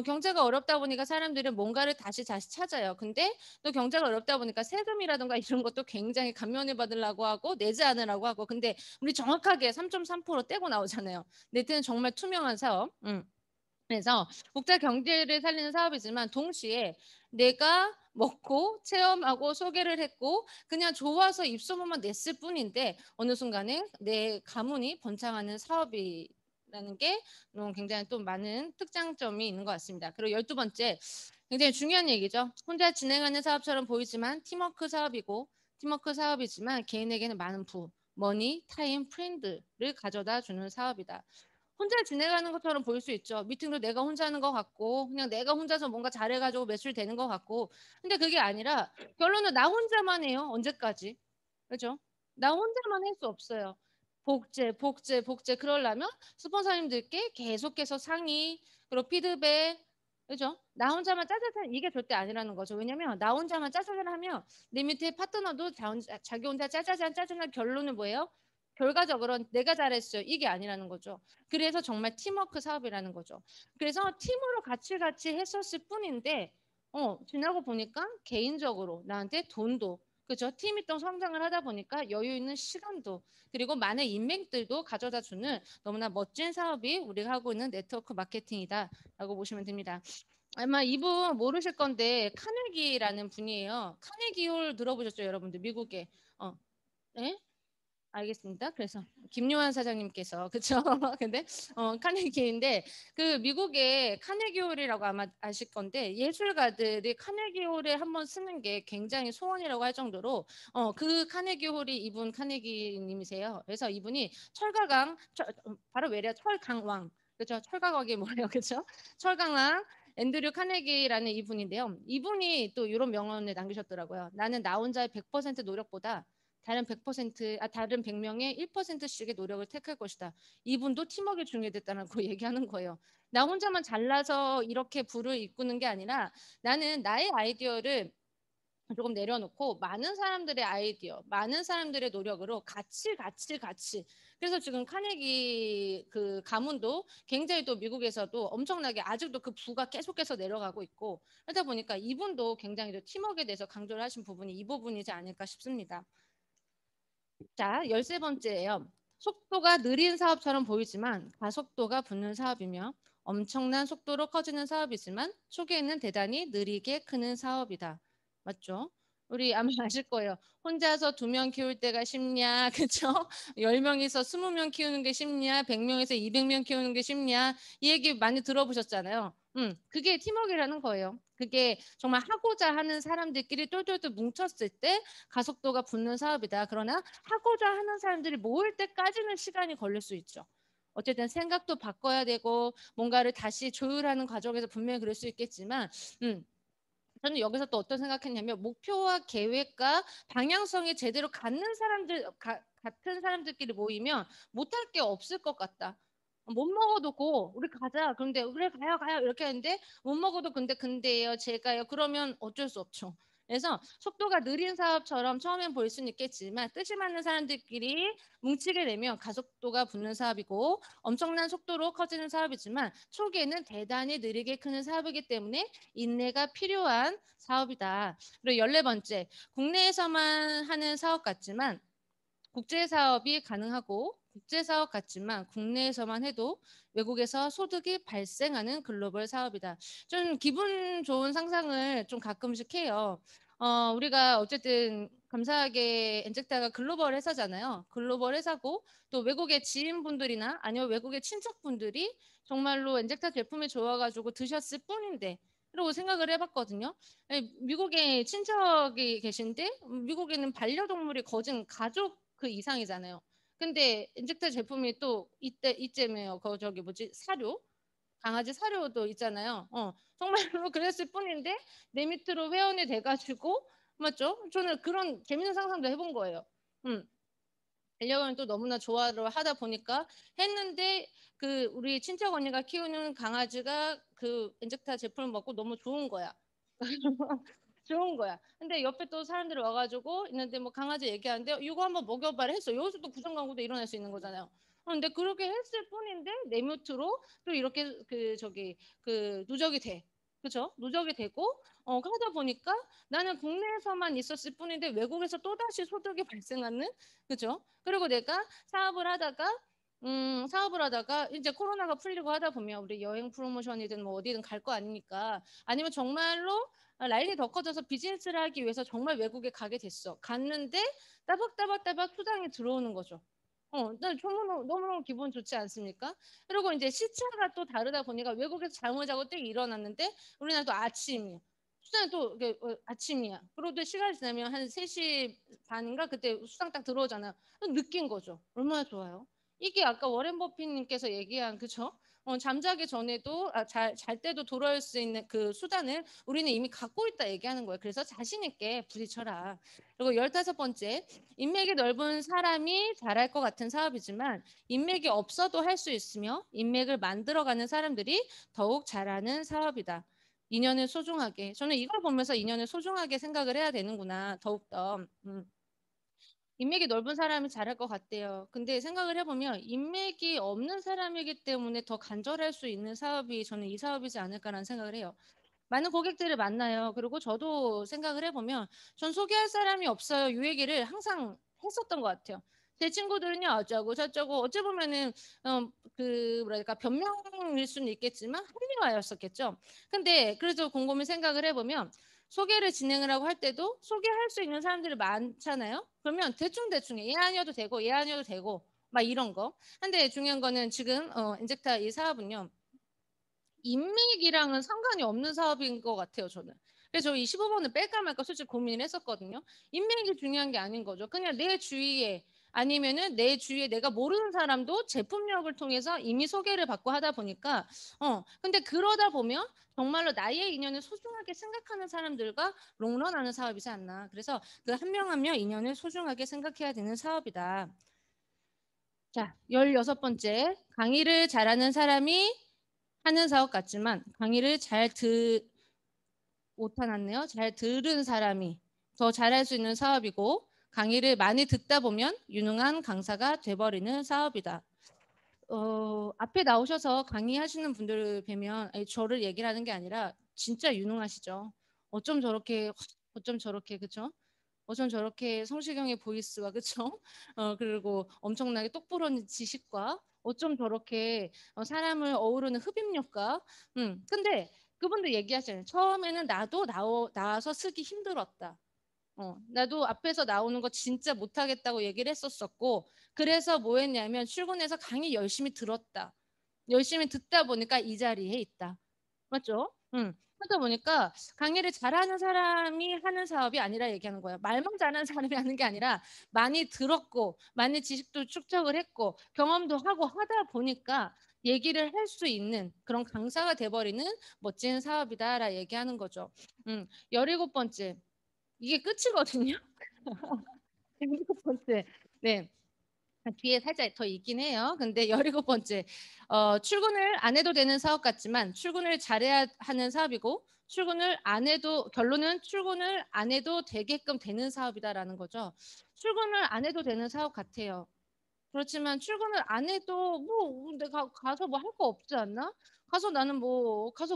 경제가 어렵다 보니까 사람들은 뭔가를 다시 찾아요. 근데 또 경제가 어렵다 보니까 세금이라든가 이런 것도 굉장히 감면을 받으려고 하고 내지 않으라고 하고. 근데 우리 정확하게 3.3% 떼고 나오잖아요. 네트는 정말 투명한 사업. 그래서 국제 경제를 살리는 사업이지만 동시에 내가 먹고 체험하고 소개를 했고 그냥 좋아서 입소문만 냈을 뿐인데 어느 순간에 내 가문이 번창하는 사업이라는 게 굉장히 또 많은 특장점이 있는 것 같습니다. 그리고 12번째, 굉장히 중요한 얘기죠. 혼자 진행하는 사업처럼 보이지만 팀워크 사업이지만 개인에게는 많은 머니, 타임, 프렌드를 가져다 주는 사업이다. 혼자 진행하는 것처럼 보일 수 있죠. 미팅도 내가 혼자 하는 것 같고 그냥 내가 혼자서 뭔가 잘해가지고 매출되는 것 같고. 근데 그게 아니라 결론은 나 혼자만 해요. 언제까지? 그죠? 나 혼자만 할 수 없어요. 복제. 그러려면 스폰서님들께 계속해서 상의, 그리고 피드백, 그죠? 나 혼자만 짜자잔 이게 절대 아니라는 거죠. 왜냐면 나 혼자만 짜자잔 하면 내 밑에 파트너도 자기 혼자 짜자잔 결론은 뭐예요? 결과적으로 내가 잘했어요. 이게 아니라는 거죠. 그래서 정말 팀워크 사업이라는 거죠. 그래서 팀으로 같이 했었을 뿐인데 지나고 보니까 개인적으로 나한테 돈도, 그죠? 팀이 또 성장을 하다 보니까 여유 있는 시간도 그리고 많은 인맥들도 가져다 주는 너무나 멋진 사업이 우리가 하고 있는 네트워크 마케팅이다라고 보시면 됩니다. 아마 이분 모르실 건데 카네기라는 분이에요. 카네기 홀 들어보셨죠, 여러분들? 미국에. 네? 알겠습니다. 그래서 김요한 사장님께서 그쵸? 근데 카네기인데 그 미국의 카네기홀이라고 아마 아실 건데 예술가들이 카네기홀에 한번 쓰는 게 굉장히 소원이라고 할 정도로 그 카네기홀이 이분 카네기님이세요. 그래서 이분이 바로 외래 철강왕, 그죠? 철강왕이 뭐예요, 그죠? 철강왕 앤드류 카네기라는 이분인데요. 이분이 또 이런 명언을 남기셨더라고요. 나는 나 혼자의 100% 노력보다 다른 100명의 1%씩의 노력을 택할 것이다. 이분도 팀워크가 중요했다고 얘기하는 거예요. 나 혼자만 잘나서 이렇게 부를 이끄는 게 아니라 나는 나의 아이디어를 조금 내려놓고 많은 사람들의 아이디어, 많은 사람들의 노력으로 같이. 그래서 지금 카네기 그 가문도 굉장히 또 미국에서도 엄청나게 아직도 그 부가 계속해서 내려가고 있고 그러다 보니까 이분도 굉장히 또 팀워크에 대해서 강조를 하신 부분이 이 부분이지 않을까 싶습니다. 자, 13번째예요. 속도가 느린 사업처럼 보이지만 가속도가 붙는 사업이며 엄청난 속도로 커지는 사업이지만 초기에는 대단히 느리게 크는 사업이다. 맞죠? 우리 아마 아실 거예요. 혼자서 2명 키울 때가 쉽냐, 그쵸? 10명에서 20명 키우는 게 쉽냐, 100명에서 200명 키우는 게 쉽냐, 이 얘기 많이 들어보셨잖아요. 그게 팀워크라는 거예요. 그게 정말 하고자 하는 사람들끼리 똘똘똘 뭉쳤을 때 가속도가 붙는 사업이다. 그러나 하고자 하는 사람들이 모일 때까지는 시간이 걸릴 수 있죠. 어쨌든 생각도 바꿔야 되고 뭔가를 다시 조율하는 과정에서 분명히 그럴 수 있겠지만 저는 여기서 또 어떤 생각했냐면 목표와 계획과 방향성이 제대로 같은 사람들끼리 모이면 못할 게 없을 것 같다. 못 먹어도 고 우리 가자. 그런데 그래 가요 이렇게 하는데 못 먹어도 근데요 제가요 그러면 어쩔 수 없죠. 그래서 속도가 느린 사업처럼 처음엔 보일 수는 있겠지만 뜻이 맞는 사람들끼리 뭉치게 되면 가속도가 붙는 사업이고 엄청난 속도로 커지는 사업이지만 초기에는 대단히 느리게 크는 사업이기 때문에 인내가 필요한 사업이다. 그리고 14번째, 국내에서만 하는 사업 같지만 국제 사업이 가능하고 국제 사업 같지만 국내에서만 해도 외국에서 소득이 발생하는 글로벌 사업이다. 좀 기분 좋은 상상을 좀 가끔씩 해요. 우리가 어쨌든 감사하게 엔젝타가 글로벌 회사잖아요. 글로벌 회사고 또 외국의 지인분들이나 아니면 외국의 친척분들이 정말로 엔젝타 제품이 좋아가지고 드셨을 뿐인데 라고 생각을 해봤거든요. 미국에 친척이 계신데 미국에는 반려동물이 거진 가족 그 이상이잖아요. 근데 인젝터 제품이 또 이쯤에요. 저기 뭐지 사료 강아지 사료도 있잖아요. 정말로 그랬을 뿐인데 내 밑으로 회원이 돼가지고 맞죠? 저는 그런 재밌는 상상도 해본 거예요. 음. 반려견을 또 너무나 좋아를 하다 보니까 했는데 그 우리 친척 언니가 키우는 강아지가 그 인젝타 제품을 먹고 너무 좋은 거야. 좋은 거야. 근데 옆에 또 사람들이 와가지고 있는데 뭐 강아지 얘기하는데 이거 한번 먹여봐라 했어. 여기서 또 부정광고도 일어날 수 있는 거잖아요. 근데 그렇게 했을 뿐인데 내 뮤트로 또 이렇게 그 저기 그 누적이 돼. 그죠? 누적이 되고 하다 보니까 나는 국내에서만 있었을 뿐인데 외국에서 또다시 소득이 발생하는 그죠? 그리고 내가 사업을 하다가 이제 코로나가 풀리고 하다 보면 우리 여행 프로모션이든 뭐 어디든 갈 거 아니니까 아니면 정말로 라인이 더 커져서 비즈니스를 하기 위해서 정말 외국에 가게 됐어. 갔는데 따박따박따박 수당이 들어오는 거죠. 난 너무너무 기분 좋지 않습니까? 그리고 이제 시차가 또 다르다 보니까 외국에서 잠을 자고 땡 일어났는데 우리나라 또 아침이야. 수당이 또 아침이야. 그리고 또 시간이 지나면 한 3시 반인가 그때 수당 딱 들어오잖아. 느낀 거죠. 얼마나 좋아요. 이게 아까 워렌 버핏님께서 얘기한 그죠? 잠자기 전에도 잘 때도 돌아올 수 있는 그 수단을 우리는 이미 갖고 있다 얘기하는 거예요. 그래서 자신 있게 부딪혀라. 그리고 15번째, 인맥이 넓은 사람이 잘할 것 같은 사업이지만 인맥이 없어도 할 수 있으며 인맥을 만들어가는 사람들이 더욱 잘하는 사업이다. 인연을 소중하게. 저는 이걸 보면서 인연을 소중하게 생각을 해야 되는구나. 더욱더. 인맥이 넓은 사람이 잘할 것 같대요. 근데 생각을 해보면 인맥이 없는 사람이기 때문에 더 간절할 수 있는 사업이 저는 이 사업이지 않을까라는 생각을 해요. 많은 고객들을 만나요. 그리고 저도 생각을 해보면 전 소개할 사람이 없어요. 이 얘기를 항상 했었던 것 같아요. 제 친구들은요 어쩌고 저쩌고 어찌 보면은 그 뭐랄까 변명일 수는 있겠지만 합리화였었겠죠. 근데 그래도 곰곰이 생각을 해보면 소개를 진행을 하고 할 때도 소개할 수 있는 사람들이 많잖아요. 그러면 대충 얘 아니어도 되고 얘 아니어도 되고 막 이런 거. 근데 중요한 거는 지금 인젝타 이 사업은요. 인맥이랑은 상관이 없는 사업인 것 같아요, 저는. 그래서 이 15번을 뺄까 말까 솔직히 고민을 했었거든요. 인맥이 중요한 게 아닌 거죠. 그냥 내 주위에 아니면은 내 주위에 내가 모르는 사람도 제품력을 통해서 이미 소개를 받고 하다 보니까 근데 그러다 보면 정말로 나의 인연을 소중하게 생각하는 사람들과 롱런하는 사업이지 않나. 그래서 그 한 명 한 명 인연을 소중하게 생각해야 되는 사업이다. 자, 16번째. 강의를 잘하는 사람이 하는 사업 같지만 강의를 못해놨네요. 잘 들은 사람이 더 잘할 수 있는 사업이고 강의를 많이 듣다 보면 유능한 강사가 돼버리는 사업이다. 앞에 나오셔서 강의하시는 분들을 뵈면 저를 얘기를 하는 게 아니라 진짜 유능하시죠. 어쩜 저렇게 그쵸? 어쩜 저렇게 성시경의 보이스와 그쵸? 그리고 엄청나게 똑부러진 지식과 어쩜 저렇게 사람을 어우르는 흡입력과 근데 그분도 얘기하잖아요. 처음에는 나도 나와서 쓰기 힘들었다. 나도 앞에서 나오는 거 진짜 못하겠다고 얘기를 했었었고 그래서 뭐 했냐면 출근해서 강의 열심히 들었다. 열심히 듣다 보니까 이 자리에 있다. 맞죠? 응. 하다 보니까 강의를 잘하는 사람이 하는 사업이 아니라 얘기하는 거예요. 말만 잘하는 사람이 하는 게 아니라 많이 들었고 많이 지식도 축적을 했고 경험도 하고 하다 보니까 얘기를 할 수 있는 그런 강사가 돼버리는 멋진 사업이다라 얘기하는 거죠. 17번째. 이게 끝이거든요. 17번째. 네. 뒤에 살짝 더 있긴 해요. 근데 17번째. 출근을 안 해도 되는 사업 같지만 출근을 잘해야 하는 사업이고 출근을 안 해도 결론은 출근을 안 해도 되게끔 되는 사업이다라는 거죠. 출근을 안 해도 되는 사업 같아요. 그렇지만 출근을 안 해도 뭐 내가 가서 뭐 할 거 없지 않나? 가서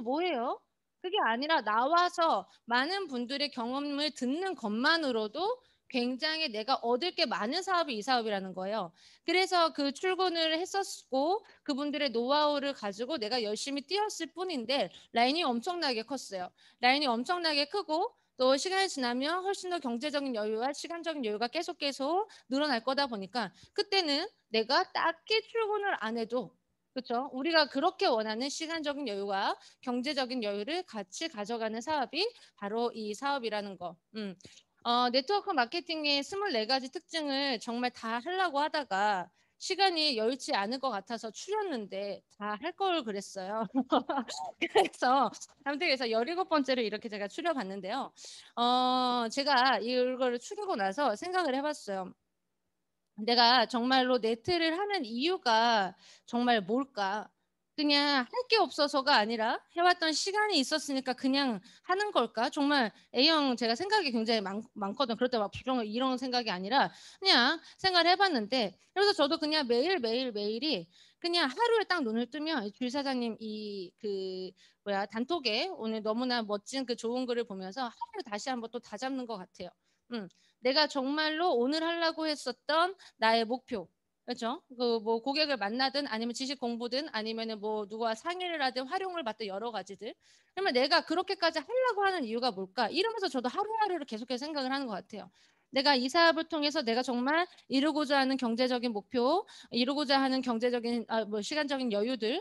뭐 해요? 그게 아니라 나와서 많은 분들의 경험을 듣는 것만으로도 굉장히 내가 얻을 게 많은 사업이 이 사업이라는 거예요. 그래서 그 출근을 했었고 그분들의 노하우를 가지고 내가 열심히 뛰었을 뿐인데 라인이 엄청나게 컸어요. 라인이 엄청나게 크고 또 시간이 지나면 훨씬 더 경제적인 여유와 시간적인 여유가 계속 늘어날 거다 보니까 그때는 내가 딱히 출근을 안 해도 그렇죠? 우리가 그렇게 원하는 시간적인 여유와 경제적인 여유를 같이 가져가는 사업이 바로 이 사업이라는 거. 네트워크 마케팅의 24가지 특징을 정말 다 하려고 하다가 시간이 여의치 않을 것 같아서 추렸는데 다 할 걸 그랬어요. 그래서 아무튼 그래서 17번째로 이렇게 제가 추려봤는데요. 제가 이거를 추리고 나서 생각을 해봤어요. 내가 정말로 네트를 하는 이유가 정말 뭘까? 그냥 할 게 없어서가 아니라 해왔던 시간이 있었으니까 그냥 하는 걸까? 정말 A형 제가 생각이 굉장히 많거든. 그럴 때 막 이런 생각이 아니라 그냥 생각을 해봤는데 그래서 저도 그냥 매일이 그냥 하루에 딱 눈을 뜨면 주일 사장님 이 그 뭐야 단톡에 오늘 너무나 멋진 그 좋은 글을 보면서 하루를 다시 한번 또 다잡는 것 같아요. 내가 정말로 오늘 하려고 했었던 나의 목표 그렇죠. 그 뭐 고객을 만나든 아니면 지식 공부든 아니면은 뭐 누구와 상의를 하든 활용을 받든 여러 가지들. 그러면 내가 그렇게까지 하려고 하는 이유가 뭘까? 이러면서 저도 하루하루를 계속해서 생각을 하는 것 같아요. 내가 이 사업을 통해서 내가 정말 이루고자 하는 경제적인 목표, 이루고자 하는 경제적인 뭐 시간적인 여유들,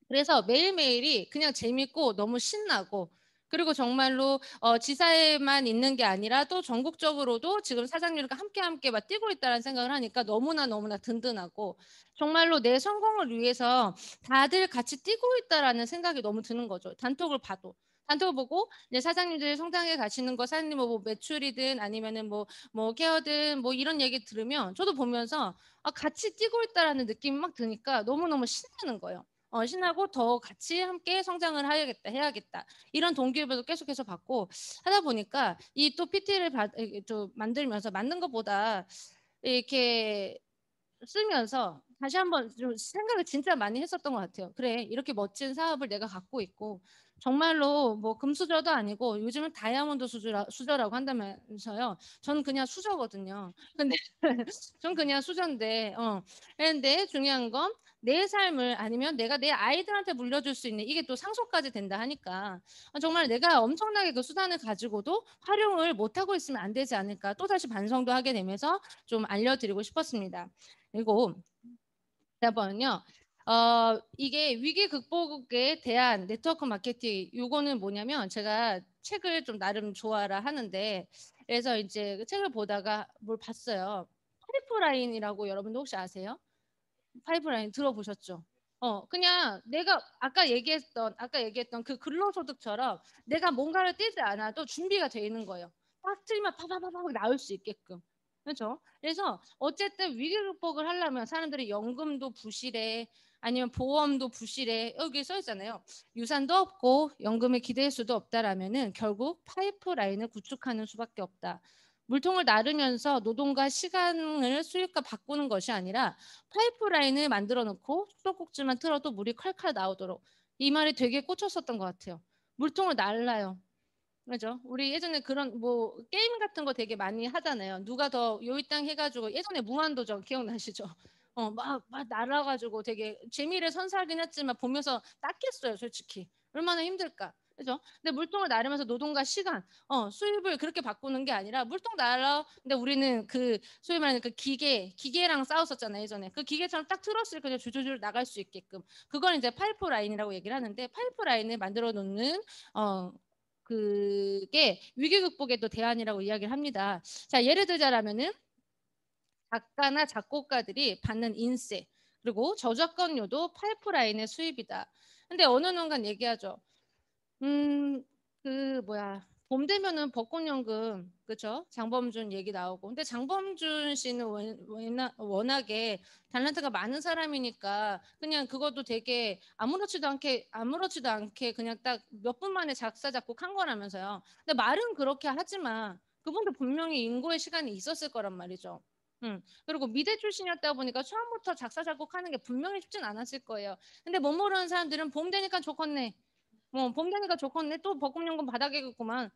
그래서 매일매일이 그냥 재밌고 너무 신나고 그리고 정말로 지사에만 있는 게 아니라 또 전국적으로도 지금 사장님과 함께 막 뛰고 있다는 생각을 하니까 너무나 든든하고 정말로 내 성공을 위해서 다들 같이 뛰고 있다라는 생각이 너무 드는 거죠. 단톡을 봐도. 단톡을 보고 이제 사장님들 성장해 가시는 거 사장님 뭐 매출이든 아니면은 뭐 케어든 뭐 이런 얘기 들으면 저도 보면서 같이 뛰고 있다라는 느낌이 막 드니까 너무너무 신나는 거예요. 신나고 더 같이 함께 성장을 해야겠다. 이런 동기부여도 계속해서 받고 하다 보니까 이 또 PT를 좀 만들면서 만든 것보다 이렇게 쓰면서 다시 한번 좀 생각을 진짜 많이 했었던 것 같아요. 그래, 이렇게 멋진 사업을 내가 갖고 있고 정말로 뭐 금수저도 아니고 요즘은 다이아몬드 수저라고 한다면서요. 저는 그냥 수저거든요. 근데 전 그냥 수저인데, 그런데 중요한 건 내 삶을 아니면 내가 내 아이들한테 물려줄 수 있는 이게 또 상속까지 된다 하니까 정말 내가 엄청나게 그 수단을 가지고도 활용을 못하고 있으면 안 되지 않을까 또다시 반성도 하게 되면서 좀 알려드리고 싶었습니다. 그리고 번은요. 이게 위기 극복에 대한 네트워크 마케팅 요거는 뭐냐면 제가 책을 좀 나름 좋아라 하는데 그래서 이제 그 책을 보다가 뭘 봤어요. 파이프라인이라고 여러분도 혹시 아세요? 파이프라인 들어보셨죠? 그냥 내가 아까 얘기했던 그 근로소득처럼 내가 뭔가를 떼지 않아도 준비가 돼 있는 거예요. 딱 틀면 파파파파 나올 수 있게끔. 그렇죠? 그래서 어쨌든 위기 극복을 하려면 사람들이 연금도 부실해 아니면 보험도 부실해 여기 써 있잖아요. 유산도 없고 연금에 기댈 수도 없다라면은 결국 파이프라인을 구축하는 수밖에 없다. 물통을 나르면서 노동과 시간을 수익과 바꾸는 것이 아니라 파이프라인을 만들어 놓고 수도꼭지만 틀어도 물이 칼칼 나오도록 이 말이 되게 꽂혔었던 것 같아요. 물통을 날라요. 그죠? 우리 예전에 그런 뭐 게임 같은 거 되게 많이 하잖아요. 누가 더 요이땅 해가지고 예전에 무한도전 기억나시죠? 막 날아가지고 되게 재미를 선사하긴 했지만 보면서 땄겠어요, 솔직히. 얼마나 힘들까. 그죠? 근데 물통을 나르면서 노동과 시간, 수입을 그렇게 바꾸는 게 아니라 물통 날아. 근데 우리는 그 소위 말하는 그 기계랑 싸웠었잖아요, 예전에. 그 기계처럼 딱 틀었을 그냥 줄줄줄 나갈 수 있게끔. 그걸 이제 파이프 라인이라고 얘기를 하는데 파이프 라인을 만들어 놓는 어 그게 위기 극복의 또 대안이라고 이야기를 합니다. 자, 예를 들자라면은 작가나 작곡가들이 받는 인세 그리고 저작권료도 파이프라인의 수입이다. 근데 어느 순간 얘기하죠. 음, 그 뭐야 봄 되면은 벚꽃연금 그죠? 장범준 얘기 나오고 근데 장범준 씨는 워낙에 탤런트가 많은 사람이니까 그냥 그것도 되게 아무렇지도 않게 그냥 딱 몇 분 만에 작사 작곡한 거라면서요. 근데 말은 그렇게 하지만 그분도 분명히 인고의 시간이 있었을 거란 말이죠. 그리고 미대 출신이었다 보니까 처음부터 작사 작곡하는 게 분명히 쉽진 않았을 거예요. 근데 못 모르는 사람들은 봄 되니까 좋겠네. 봄 되니까 좋겠네. 또 벚꽃연금 바닥이겠구만.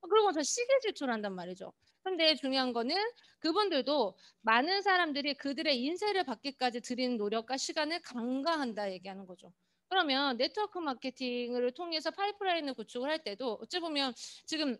그리고 저 시계 질투한단 말이죠. 근데 중요한 거는 그분들도 많은 사람들이 그들의 인세를 받기까지 들이는 노력과 시간을 간과한다 얘기하는 거죠. 그러면 네트워크 마케팅을 통해서 파이프라인을 구축을 할 때도 어찌 보면 지금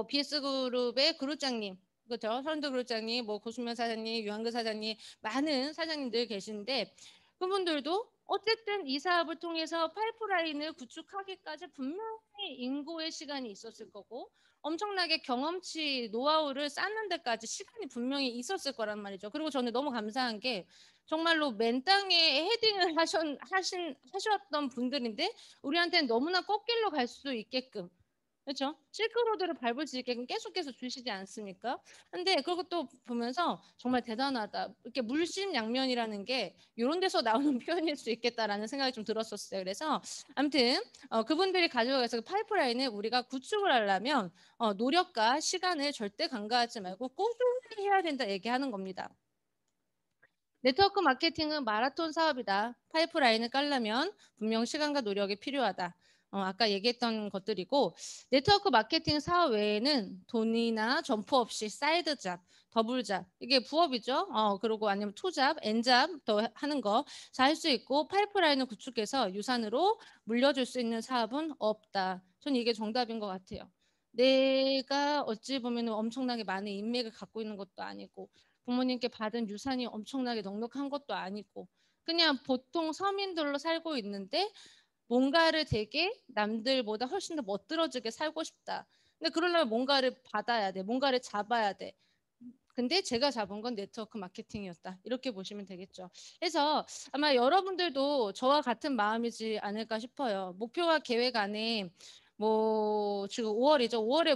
BS 그룹의 그룹장님 그렇죠. 서른도 그룹장님, 뭐 고수명 사장님, 유한근 사장님 많은 사장님들 계신데 그분들도 어쨌든 이 사업을 통해서 파이프라인을 구축하기까지 분명히 인고의 시간이 있었을 거고 엄청나게 경험치, 노하우를 쌓는 데까지 시간이 분명히 있었을 거란 말이죠. 그리고 저는 너무 감사한 게 정말로 맨 땅에 헤딩을 하셨던 분들인데 우리한테는 너무나 꽃길로 갈 수 있게끔 그렇죠? 실크로드를 밟을 수 있게끔 계속해서 주시지 않습니까? 근데 그것도 보면서 '정말 대단하다.' 이렇게 물심양면이라는 게 요런 데서 나오는 표현일 수 있겠다라는 생각이 좀 들었었어요. 그래서 아무튼 그분들이 가지고 계서 그 파이프라인을 우리가 구축을 하려면 노력과 시간을 절대 간과하지 말고 꾸준히 해야 된다 얘기하는 겁니다. 네트워크 마케팅은 마라톤 사업이다. 파이프라인을 깔려면 분명 시간과 노력이 필요하다. 아까 얘기했던 것들이고 네트워크 마케팅 사업 외에는 돈이나 점포 없이 사이드 잡, 더블 잡 이게 부업이죠. 그리고 아니면 투 잡, 엔 잡 더 하는 거 다 할 수 있고 파이프라인을 구축해서 유산으로 물려줄 수 있는 사업은 없다. 전 이게 정답인 것 같아요. 내가 어찌 보면 엄청나게 많은 인맥을 갖고 있는 것도 아니고 부모님께 받은 유산이 엄청나게 넉넉한 것도 아니고 그냥 보통 서민들로 살고 있는데 뭔가를 되게 남들보다 훨씬 더 멋들어지게 살고 싶다. 근데 그러려면 뭔가를 받아야 돼. 뭔가를 잡아야 돼. 근데 제가 잡은 건 네트워크 마케팅이었다. 이렇게 보시면 되겠죠. 그래서 아마 여러분들도 저와 같은 마음이지 않을까 싶어요. 목표와 계획 안에 뭐 지금 5월이죠. 5월의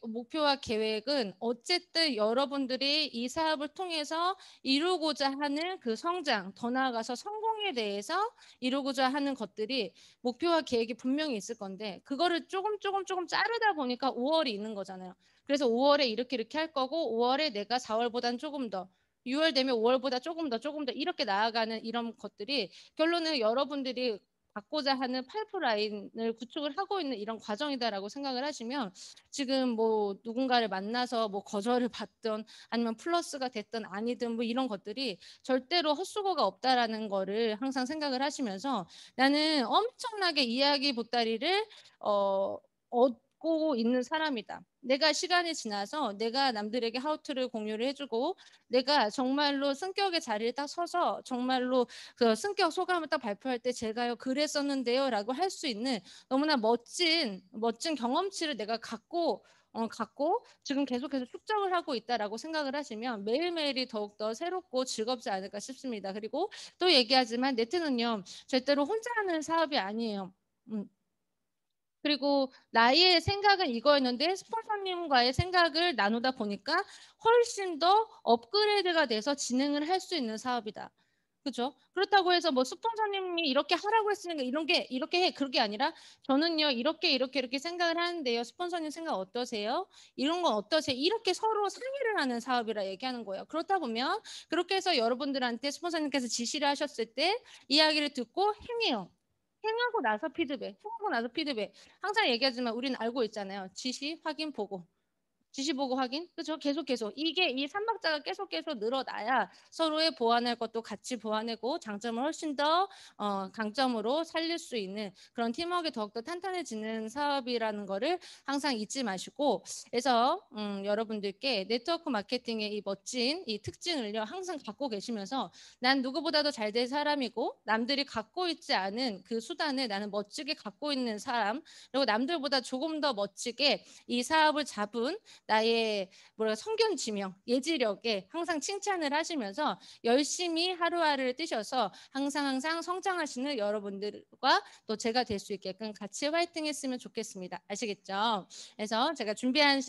목표와 계획은 어쨌든 여러분들이 이 사업을 통해서 이루고자 하는 그 성장, 더 나아가서 성공에 대해서 이루고자 하는 것들이 목표와 계획이 분명히 있을 건데 그거를 조금 자르다 보니까 5월이 있는 거잖아요. 그래서 5월에 이렇게 할 거고 5월에 내가 4월보단 조금 더 6월 되면 5월보다 조금 더 이렇게 나아가는 이런 것들이 결론은 여러분들이 받고자 하는 파이프라인을 구축을 하고 있는 이런 과정이다라고 생각을 하시면 지금 뭐 누군가를 만나서 뭐 거절을 받든 아니면 플러스가 됐든 아니든 뭐 이런 것들이 절대로 헛수고가 없다라는 거를 항상 생각을 하시면서 나는 엄청나게 이야기 보따리를 얻고 있는 사람이다. 내가 시간이 지나서 내가 남들에게 하우투를 공유를 해주고 내가 정말로 승격의 자리에 딱 서서 정말로 그 승격 소감을 딱 발표할 때 제가요 그랬었는데요라고 할 수 있는 너무나 멋진 경험치를 내가 갖고 지금 계속해서 축적을 하고 있다라고 생각을 하시면 매일매일이 더욱더 새롭고 즐겁지 않을까 싶습니다. 그리고 또 얘기하지만 네트는요 절대로 혼자 하는 사업이 아니에요. 음, 그리고 나의 생각은 이거였는데 스폰서님과의 생각을 나누다 보니까 훨씬 더 업그레이드가 돼서 진행을 할 수 있는 사업이다. 그죠? 그렇다고 해서 뭐 스폰서님이 이렇게 하라고 했으니까 이런 게 이렇게 해 그게 아니라 저는요 이렇게 생각을 하는데요 스폰서님 생각 어떠세요? 이런 건 어떠세요? 이렇게 서로 상의를 하는 사업이라 얘기하는 거예요. 그렇다 보면 그렇게 해서 여러분들한테 스폰서님께서 지시를 하셨을 때 이야기를 듣고 행해요. 행하고 나서 피드백. 항상 얘기하지만 우리는 알고 있잖아요. 지시, 확인, 보고. 지시 보고 확인. 그렇죠? 계속. 이게 이 삼박자가 계속 늘어나야 서로의 보완할 것도 같이 보완하고 장점을 훨씬 더 강점으로 살릴 수 있는 그런 팀워크가 더욱더 탄탄해지는 사업이라는 거를 항상 잊지 마시고 그래서 여러분들께 네트워크 마케팅의 이 멋진 이 특징을요 항상 갖고 계시면서 난 누구보다도 잘 될 사람이고 남들이 갖고 있지 않은 그 수단을 나는 멋지게 갖고 있는 사람 그리고 남들보다 조금 더 멋지게 이 사업을 잡은 나의 뭐랄까 성견지명, 예지력에 항상 칭찬을 하시면서 열심히 하루하루를 뛰셔서 항상 성장하시는 여러분들과 또 제가 될 수 있게끔 같이 화이팅 했으면 좋겠습니다. 아시겠죠? 그래서 제가 준비한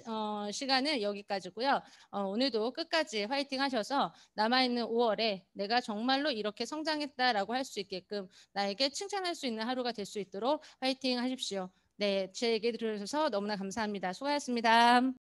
시간은 여기까지고요. 오늘도 끝까지 화이팅 하셔서 남아있는 5월에 내가 정말로 이렇게 성장했다라고 할 수 있게끔 나에게 칭찬할 수 있는 하루가 될 수 있도록 화이팅 하십시오. 네, 제 얘기 들으셔서 너무나 감사합니다. 수고하셨습니다.